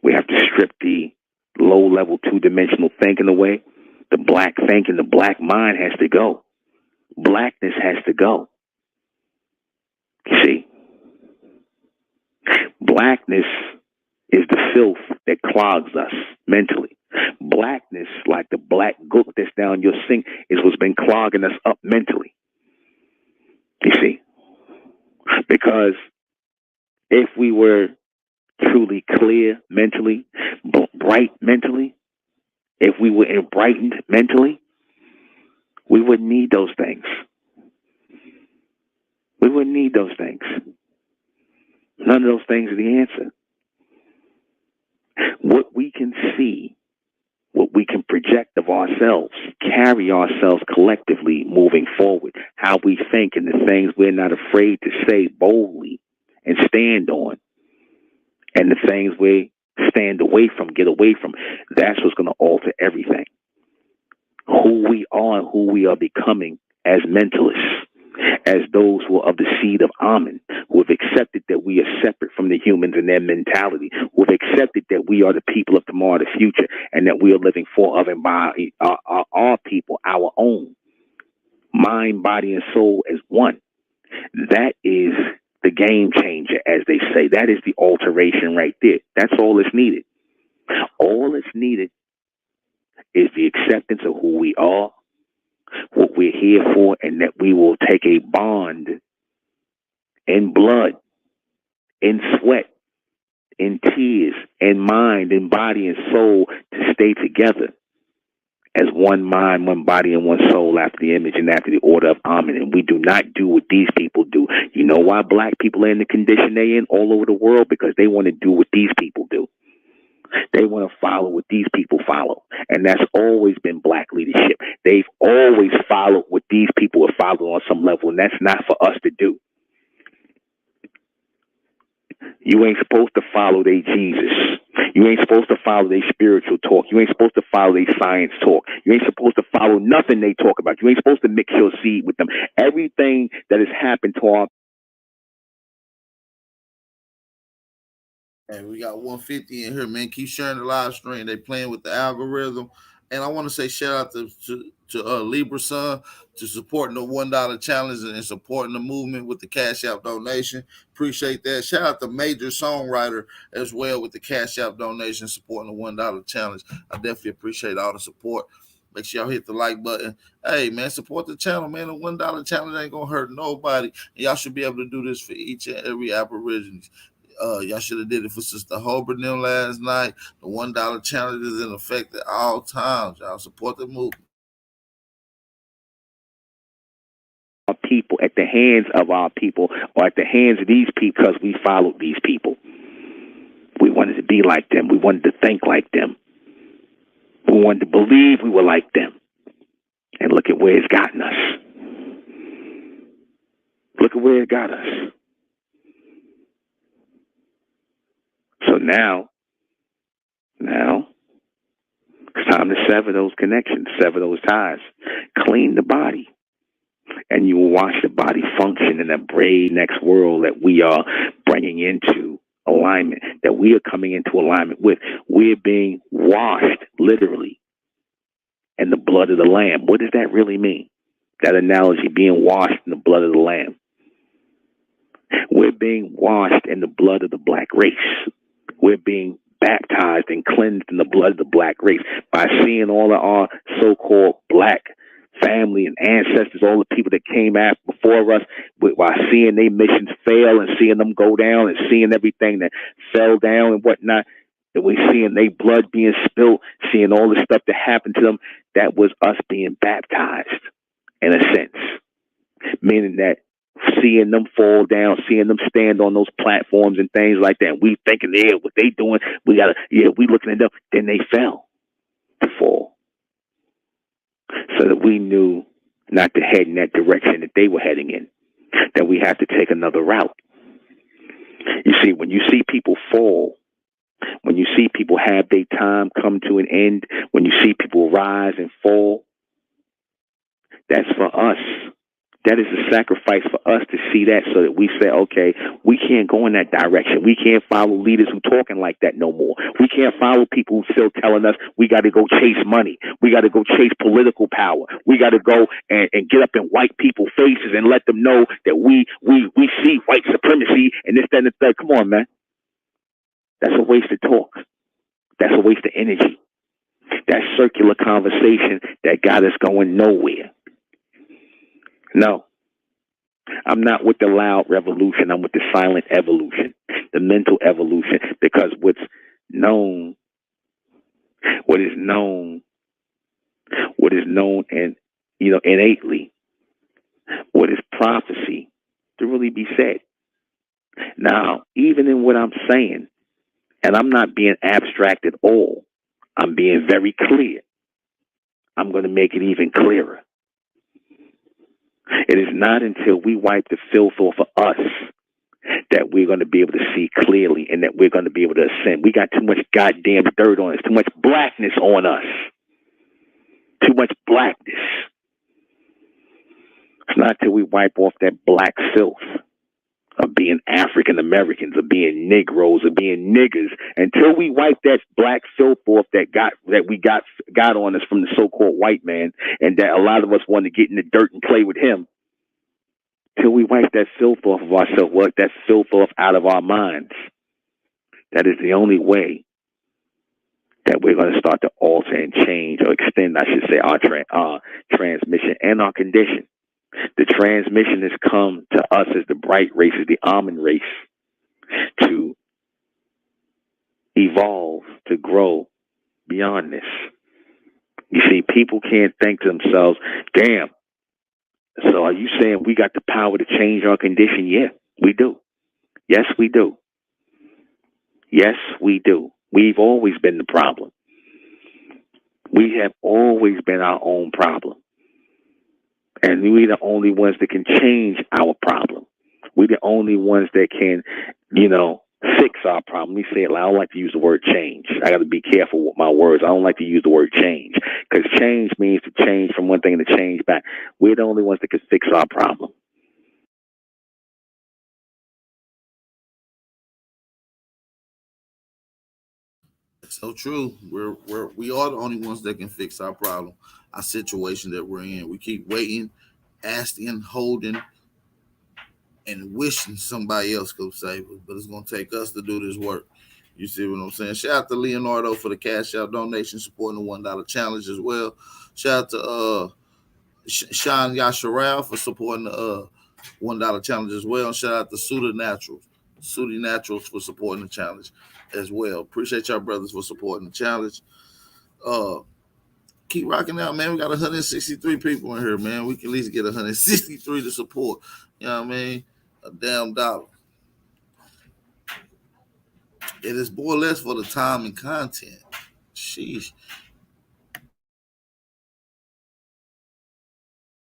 We have to strip the low-level, two-dimensional thinking away. The black thinking, the black mind has to go. Blackness has to go. You see, blackness is the filth that clogs us mentally. Blackness, like the black gook that's down your sink, is what's been clogging us up mentally. You see, because if we were truly clear mentally, bright mentally, if we were brightened mentally, we wouldn't need those things. We wouldn't need those things. None of those things are the answer. What we can see, what we can project of ourselves, carry ourselves collectively moving forward, how we think and the things we're not afraid to say boldly and stand on, and the things we stand away from, get away from, that's what's going to alter everything. Who we are and who we are becoming as mentalists, as those who are of the seed of Amen, who have accepted that we are separate from the humans and their mentality, who have accepted that we are the people of tomorrow, the future, and that we are living for, of, and by our people, our own. Mind, body, and soul as one. That is the game changer, as they say. That is the alteration right there. That's all that's needed. All that's needed is the acceptance of who we are, what we're here for, and that we will take a bond in blood, in sweat, in tears, in mind, in body, and soul to stay together as one mind, one body, and one soul after the image and after the order of Amen. And we do not do what these people do. You know why black people are in the condition they're in all over the world? Because they want to do what these people do. They want to follow what these people follow. And that's always been black leadership. They've always followed what these people have followed on some level, and that's not for us to do. You ain't supposed to follow their Jesus. You ain't supposed to follow their spiritual talk. You ain't supposed to follow their science talk. You ain't supposed to follow nothing they talk about. You ain't supposed to mix your seed with them. Everything that has happened to our... Hey, we got 150 in here, man. Keep sharing the live stream. They playing with the algorithm. And I want to say shout out to Libra Son to supporting the $1 challenge and supporting the movement with the Cash App donation. Appreciate that. Shout out to Major Songwriter as well with the Cash App donation, supporting the $1 challenge. I definitely appreciate all the support. Make sure y'all hit the like button. Hey, man, support the channel, man. The $1 challenge ain't going to hurt nobody. And y'all should be able to do this for each and every Aborigines. Y'all should have did it for Sister Holbert last night. The $1 challenge is in effect at all times. Y'all support the movement. Our people, at the hands of our people, or at the hands of these people, because we followed these people. We wanted to be like them. We wanted to think like them. We wanted to believe we were like them. And look at where it's gotten us. Look at where it got us. So now, it's time to sever those connections, sever those ties, clean the body. And you will watch the body function in that brave next world that we are bringing into alignment, that we are coming into alignment with. We're being washed, literally, in the blood of the Lamb. What does that really mean? That analogy, being washed in the blood of the Lamb. We're being washed in the blood of the black race. We're being baptized and cleansed in the blood of the black race by seeing all of our so-called black family and ancestors, all the people that came after before us, while seeing their missions fail and seeing them go down and seeing everything that fell down and whatnot. And we seeing their blood being spilled, seeing all the stuff that happened to them. That was us being baptized in a sense, meaning that seeing them fall down, seeing them stand on those platforms and things like that. We thinking, yeah, what they doing, we looking at them. Then they fell to fall. So that we knew not to head in that direction that they were heading in, that we have to take another route. You see, when you see people fall, when you see people have their time come to an end, when you see people rise and fall, that's for us. That is a sacrifice for us to see that, so that we say, okay, we can't go in that direction. We can't follow leaders who talking like that no more. We can't follow people who still telling us we got to go chase money. We got to go chase political power. We got to go and get up in white people's faces and let them know that we see white supremacy and this, that, and the third. Come on, man. That's a waste of talk. That's a waste of energy. That circular conversation that got us going nowhere. No, I'm not with the loud revolution. I'm with the silent evolution, the mental evolution, because what is known and, innately, what is prophecy to really be said. Now, even in what I'm saying, and I'm not being abstract at all, I'm being very clear. I'm going to make it even clearer. It is not until we wipe the filth off of us that we're going to be able to see clearly and that we're going to be able to ascend. We got too much goddamn dirt on us, too much blackness on us, too much blackness. It's not till we wipe off that black filth of being African Americans, of being Negroes, of being niggers, until we wipe that black filth off that we got on us from the so-called white man, and that a lot of us want to get in the dirt and play with him. Till we wipe that filth off of ourselves, work that filth off out of our minds. That is the only way that we're going to start to alter and change, or extend, I should say, our transmission and our condition. The transmission has come to us as the bright race, as the almond race, to evolve, to grow beyond this. You see, people can't think to themselves, damn, so are you saying we got the power to change our condition? Yeah, we do. Yes, we do. Yes, we do. We've always been the problem. We have always been our own problem. And we're the only ones that can change our problem. We're the only ones that can, fix our problem. Let me say it loud. I don't like to use the word change. I got to be careful with my words. I don't like to use the word change, because change means to change from one thing to change back. We're the only ones that can fix our problem. So true. We are the only ones that can fix our problem, our situation that we're in. We keep waiting, asking, holding, and wishing somebody else could save us, but it's gonna take us to do this work. You see what I'm saying? Shout out to Leonardo for the cash out donation, supporting the $1 challenge as well. Shout out to Sean Yasharal for supporting the $1 challenge as well. And shout out to Sudi Naturals for supporting the challenge as well. Appreciate y'all brothers for supporting the challenge. Keep rocking out, man. We got 163 people in here, man. We can at least get 163 to support. You know what I mean? A damn dollar. It is more or less for the time and content. Sheesh.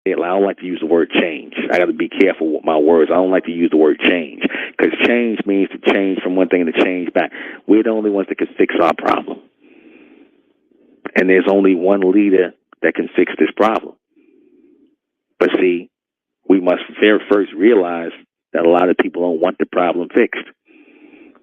I don't like to use the word change. I got to be careful with my words. I don't like to use the word change, because change means to change from one thing to change back. We're the only ones that can fix our problem. And there's only one leader that can fix this problem. But see, we must first realize that a lot of people don't want the problem fixed.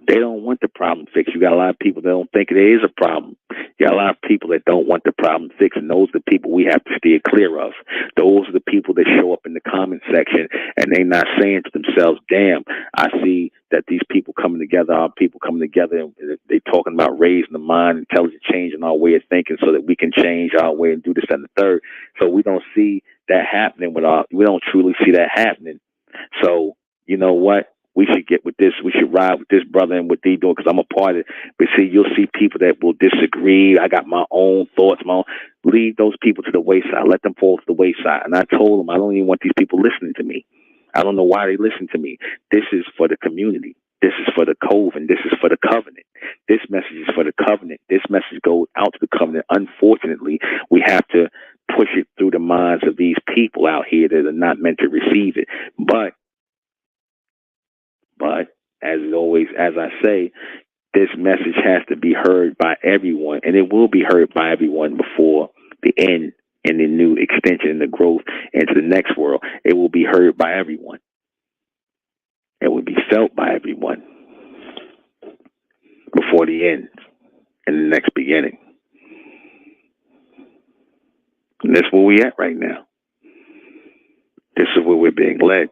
They don't want the problem fixed. You got a lot of people that don't think there is a problem. You got a lot of people that don't want the problem fixed, and those are the people we have to steer clear of. Those are the people that show up in the comment section, and they not saying to themselves, damn, I see that these people coming together, our people coming together, and they talking about raising the mind, intelligent change in our way of thinking so that we can change our way and do this and the third. So we don't see that happening we don't truly see that happening. So, you know what? We should get with this. We should ride with this brother and what they doing, because I'm a part of it. But see, you'll see people that will disagree. I got my own thoughts, leave those people to the wayside. Let them fall to the wayside. And I told them I don't even want these people listening to me. I don't know why they listen to me. This is for the community. This is for the Coven. This is for the covenant. This message is for the covenant. This message goes out to the covenant. Unfortunately, we have to push it through the minds of these people out here that are not meant to receive it. But as always, as I say, this message has to be heard by everyone, and it will be heard by everyone before the end and the new extension and the growth into the next world. It will be heard by everyone. It will be felt by everyone before the end and the next beginning. And that's where we at right now. This is where we're being led.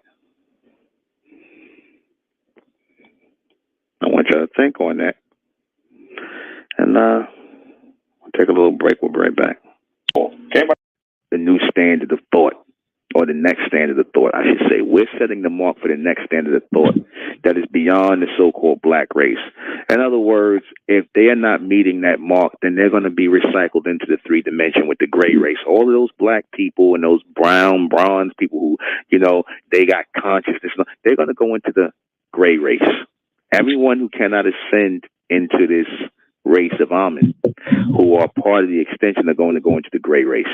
I want y'all to think on that. And we'll take a little break. We'll be right back. The new standard of thought, or the next standard of thought, I should say. We're setting the mark for the next standard of thought that is beyond the so-called black race. In other words, if they are not meeting that mark, then they're going to be recycled into the 3 dimension with the gray race. All of those black people and those bronze people who, they got consciousness, they're going to go into the gray race. Everyone who cannot ascend into this race of Amen, who are part of the extension, are going to go into the gray race.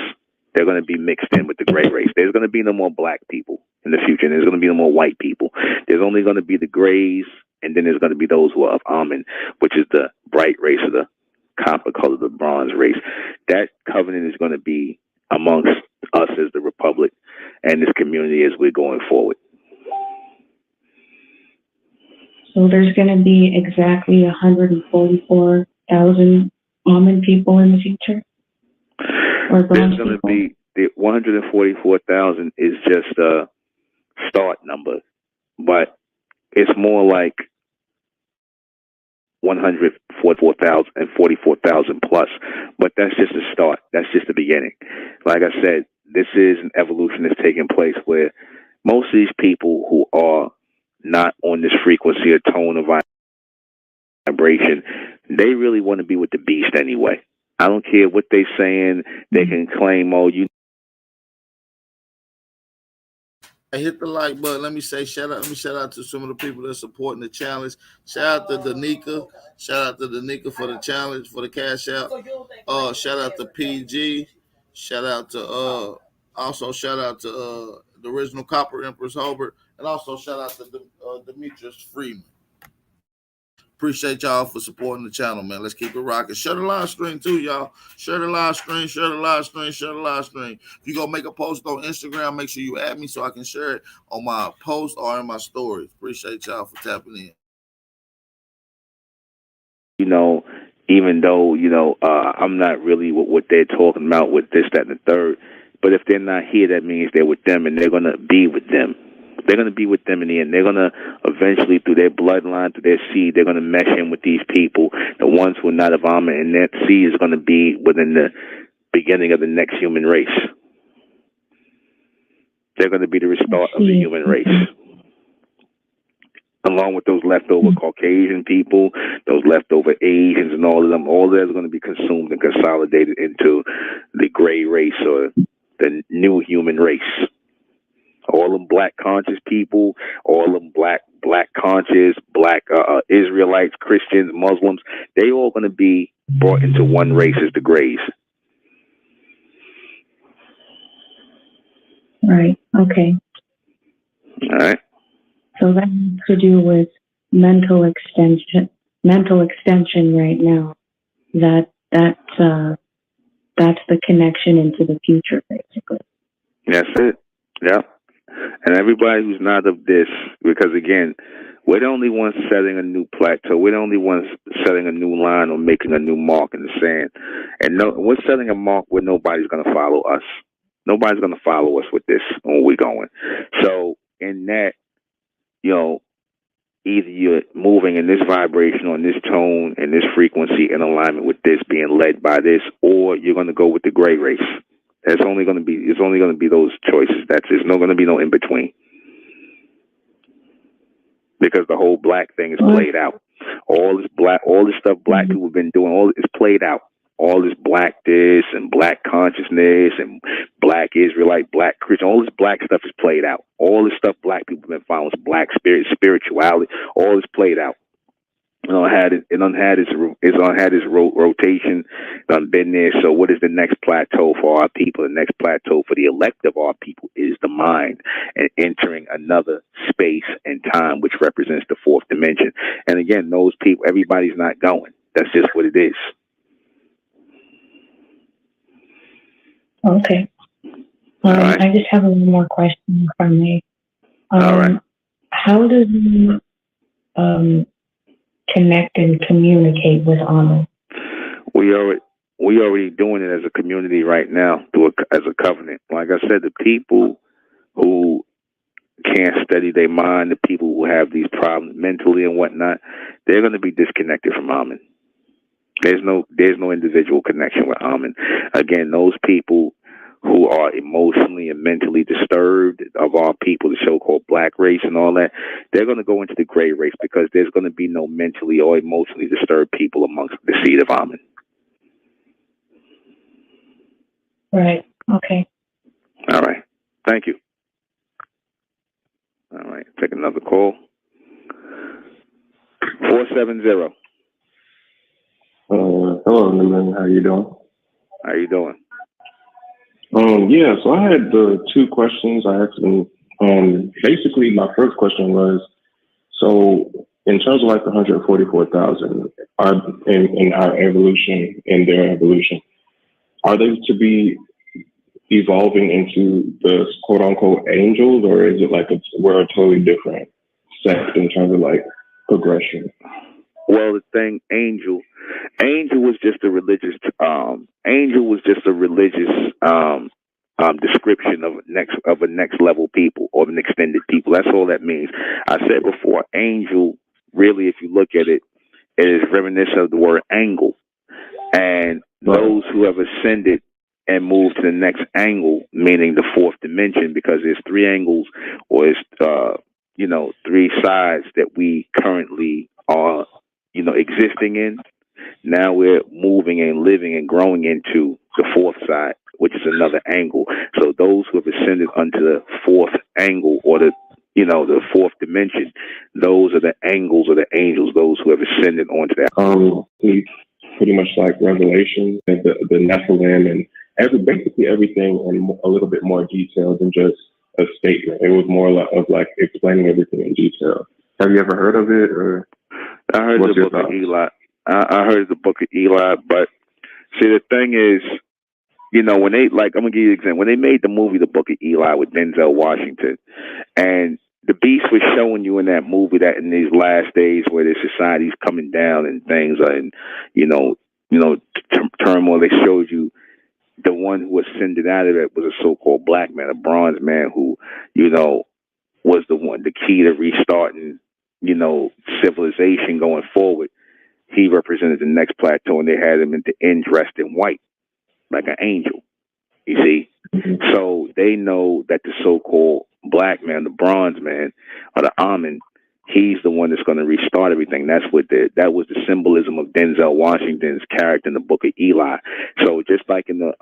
They're going to be mixed in with the gray race. There's going to be no more black people in the future. There's going to be no more white people. There's only going to be the grays, and then there's going to be those who are of Amen, which is the bright race, or the copper color, the bronze race. That covenant is going to be amongst us as the Republic and this community as we're going forward. So there's going to be exactly 144,000 Amen people in the future? There's going to be, the 144,000 is just a start number, but it's more like 144,000 and 44,000 plus. But that's just a start. That's just the beginning. Like I said, this is an evolution that's taking place where most of these people who are not on this frequency or tone of vibration, they really want to be with the beast anyway. I don't care what they're saying. They can claim, you. I hit the like button. Let me shout out to some of the people that are supporting the challenge. Shout out to Danica. Shout out to Danica for the challenge, for the cash out. Shout out to PG. Shout out to the original Copper Empress Hobart. And also shout out to Demetrius Freeman. Appreciate y'all for supporting the channel, man. Let's keep it rocking. Share the live stream too, y'all. Share the live stream. Share the live stream. Share the live stream. If you go make a post on Instagram, make sure you add me so I can share it on my post or in my stories. Appreciate y'all for tapping in. Even though, I'm not really with what they're talking about with this, that, and the third. But if they're not here, that means they're with them, and they're going to be with them. They're going to be with them in the end. They're going to eventually, through their bloodline, through their seed, they're going to mesh in with these people, the ones who are not of Amen, and that seed is going to be within the beginning of the next human race. They're going to be the restart of the human race. Along with those leftover Caucasian people, those leftover Asians and all of them, all of that is going to be consumed and consolidated into the gray race, or the new human race. All them black conscious people, all them black conscious, black Israelites, Christians, Muslims, they all going to be brought into one race as the grays. Right. Okay. All right. So that has to do with mental extension right now. That's the connection into the future, basically. That's it. Yeah. And everybody who's not of this, because again, We're the only ones setting a new plateau. We're the only ones setting a new line or making a new mark in the sand. And we're setting a mark where nobody's going to follow us. Nobody's going to follow us with this where we're going. So in that, either you're moving in this vibration or in this tone and this frequency in alignment with this, being led by this, or you're going to go with the gray race. It's only going to be those choices. There's not going to be no in between. Because the whole black thing is played out. All this stuff black people have been doing, is played out. All this black this and black consciousness and black Israelite, black Christian, all this black stuff is played out. All this stuff black people have been following, black spirit, spirituality, all is played out. It had its rotation, done been there. So what is the next plateau for our people? The next plateau for the elect of our people is the mind and entering another space and time, which represents the fourth dimension. And again, those people, everybody's not going. That's just what it is. Okay. Right. I just have one more question from me. All right. How does you connect and communicate with Amen? We already doing it as a community right now as a covenant. Like I said, the people who can't steady their mind, the people who have these problems mentally and whatnot, they're going to be disconnected from Amen. There's no individual connection with Amen. Again, those people who are emotionally and mentally disturbed of our people, the so-called black race and all that, they're going to go into the gray race because there's going to be no mentally or emotionally disturbed people amongst the seed of Amen. Right. Okay. All right. Thank you. All right. Take another call. 470. Hello, Newman. How you doing? How you doing? Yeah, so I had two questions. I asked them. Basically, my first question was, so in terms of like the 144,000 in our evolution, in their evolution, are they to be evolving into the quote unquote angels, or is it like we're a totally different sect in terms of like progression? Well, the thing, angel was just a religious, description of a next level people or an extended people. That's all that means. I said before, angel, really, if you look at it, it is reminiscent of the word angle. And those who have ascended and moved to the next angle, meaning the fourth dimension, because there's three angles or it's, three sides that we currently are, existing in. Now we're moving and living and growing into the fourth side, which is another angle. So those who have ascended onto the fourth angle or the fourth dimension, those are the angles or the angels, those who have ascended onto that. Pretty much like Revelation and the Nephilim and basically everything in a little bit more detail than just a statement. It was more of like explaining everything in detail. Have you ever heard of it? Or I heard the book of Eli. I heard the book of Eli, but see, the thing is, when they, I'm going to give you an example. When they made the movie, The Book of Eli with Denzel Washington, and the beast was showing you in that movie that in these last days where the society's coming down and things are in, turmoil, they showed you the one who ascended out of it was a so-called black man, a bronze man who, was the key to restarting, civilization going forward. He represented the next plateau, and they had him at the end dressed in white, like an angel, you see? So they know that the so-called black man, the bronze man, or the Amen, he's the one that's going to restart everything. That was the symbolism of Denzel Washington's character in the Book of Eli. So just like in the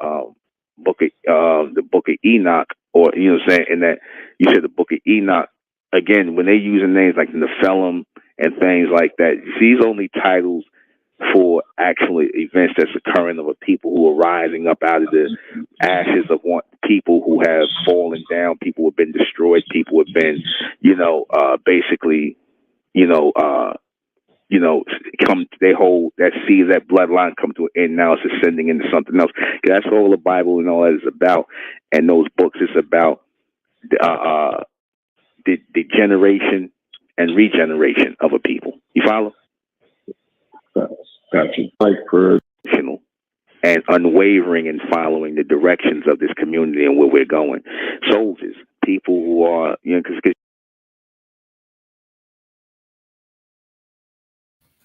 book of Enoch, or in that you said the Book of Enoch, again, when they using names like Nephilim and things like that, these only titles for actual events that's occurring of a people who are rising up out of the ashes of people who have fallen down, people who have been destroyed, people who have been, they hold that seed, that bloodline come to an end. Now it's ascending into something else. That's all the Bible and all that is about. And those books is about the generation and regeneration of a people. You follow? Gotcha. Like for and unwavering in following the directions of this community and where we're going. Soldiers, people who are, because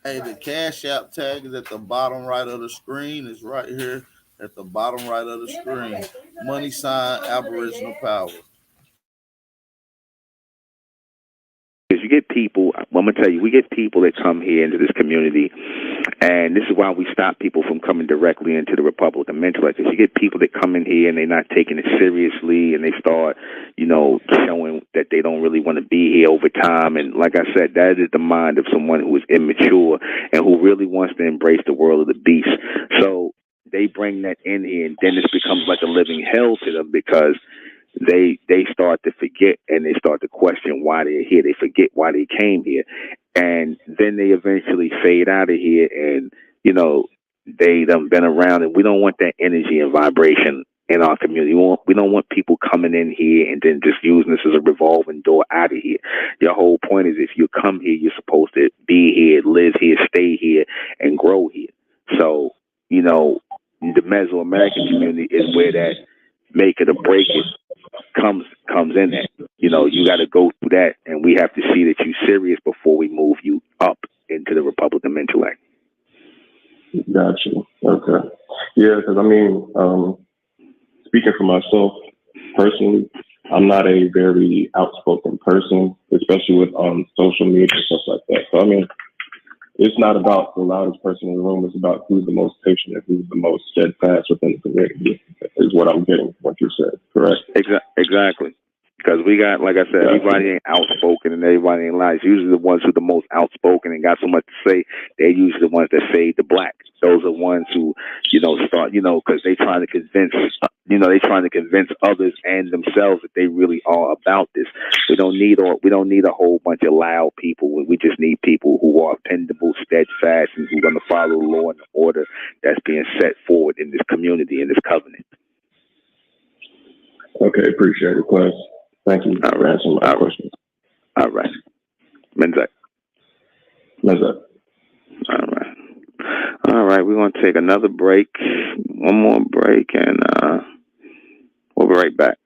hey, the Cash App tag is at the bottom right of the screen. It's right here at the bottom right of the screen. Money sign Aboriginal Power. Because you get people, I'm going to tell you, we get people that come here into this community, and this is why we stop people from coming directly into the Republican mental. Because you get people that come in here and they're not taking it seriously, and they start, showing that they don't really want to be here over time. And like I said, that is the mind of someone who is immature and who really wants to embrace the world of the beast. So they bring that in here, and then it becomes like a living hell to them because they start to forget and they start to question why they're here. They forget why they came here. And then they eventually fade out of here and, they done been around, and we don't want that energy and vibration in our community. We don't want people coming in here and then just using this as a revolving door out of here. Your whole point is if you come here, you're supposed to be here, live here, stay here, and grow here. So, the Mesoamerican community is where that make it or break it comes in at. You got to go through that, and we have to see that you're serious before we move you up into the Republican intellect. Gotcha. Okay. Yeah, because speaking for myself personally, I'm not a very outspoken person, especially with social media and stuff like that. So it's not about the loudest person in the room. It's about who's the most patient and who's the most steadfast within the community, is what I'm getting from what you said, correct? Exactly. Because we got, like I said, everybody ain't outspoken and everybody ain't loud. It's usually the ones who are the most outspoken and got so much to say. They're usually the ones that fade the black. Those are ones who, start, because they trying to convince, they trying to convince others and themselves that they really are about this. We don't need a whole bunch of loud people. We just need people who are dependable, steadfast, and who are going to follow the law and the order that's being set forward in this community, in this covenant. Okay, appreciate it, class. Thank you for answering my questions. All right. Menzak. All right, we're going to take another break. One more break, and we'll be right back.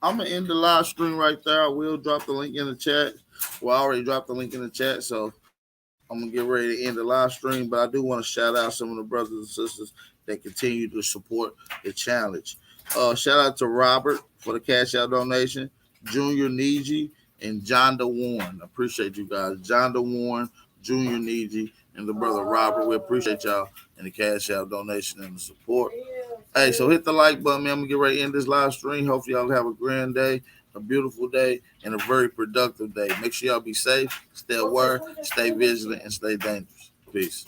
I'm going to end the live stream right there. I will drop the link in the chat. Well, I already dropped the link in the chat, so I'm going to get ready to end the live stream. But I do want to shout out some of the brothers and sisters that continue to support the challenge. Shout out to Robert for the Cash Out donation, Junior Niji, and John DeWarren. I appreciate you guys. John DeWarren, Junior Niji, and the brother Robert. We appreciate y'all and the Cash Out donation and the support. Hey, so hit the like button, man. I'm going to get ready to end this live stream. Hopefully y'all have a grand day, a beautiful day, and a very productive day. Make sure y'all be safe, stay aware, stay vigilant, and stay dangerous. Peace.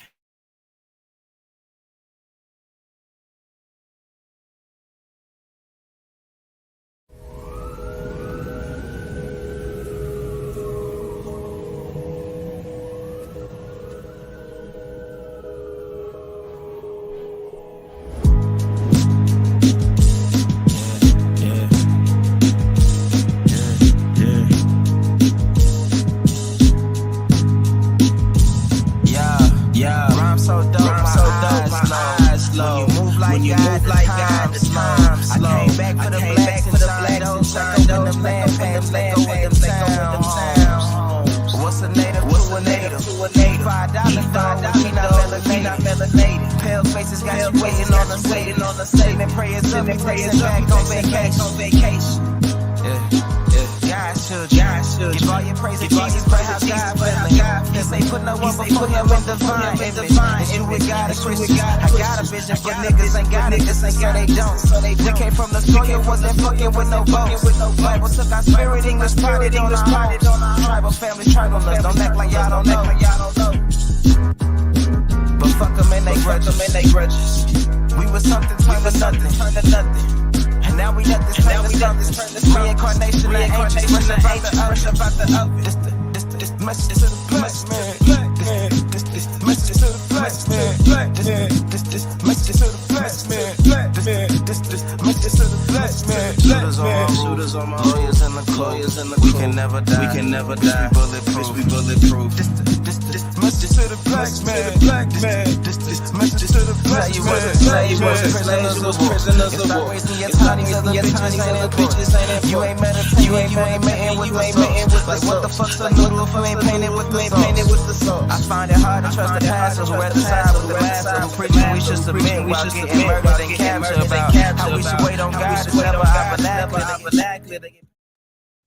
Shooters on my lawyers and the We can never die. We can never die. We bulletproof. This message to the black man. This message to the black man. Prisoners of war. Stop wasting your time. These other bitches ain't important. You ain't met with like what the fuck's a noodle if you ain't painted with the sauce? I find it hard to trust the pastors who at the side with the master who preaching we should submit while getting murdered and captured about how we should wait on God is never our vernacular.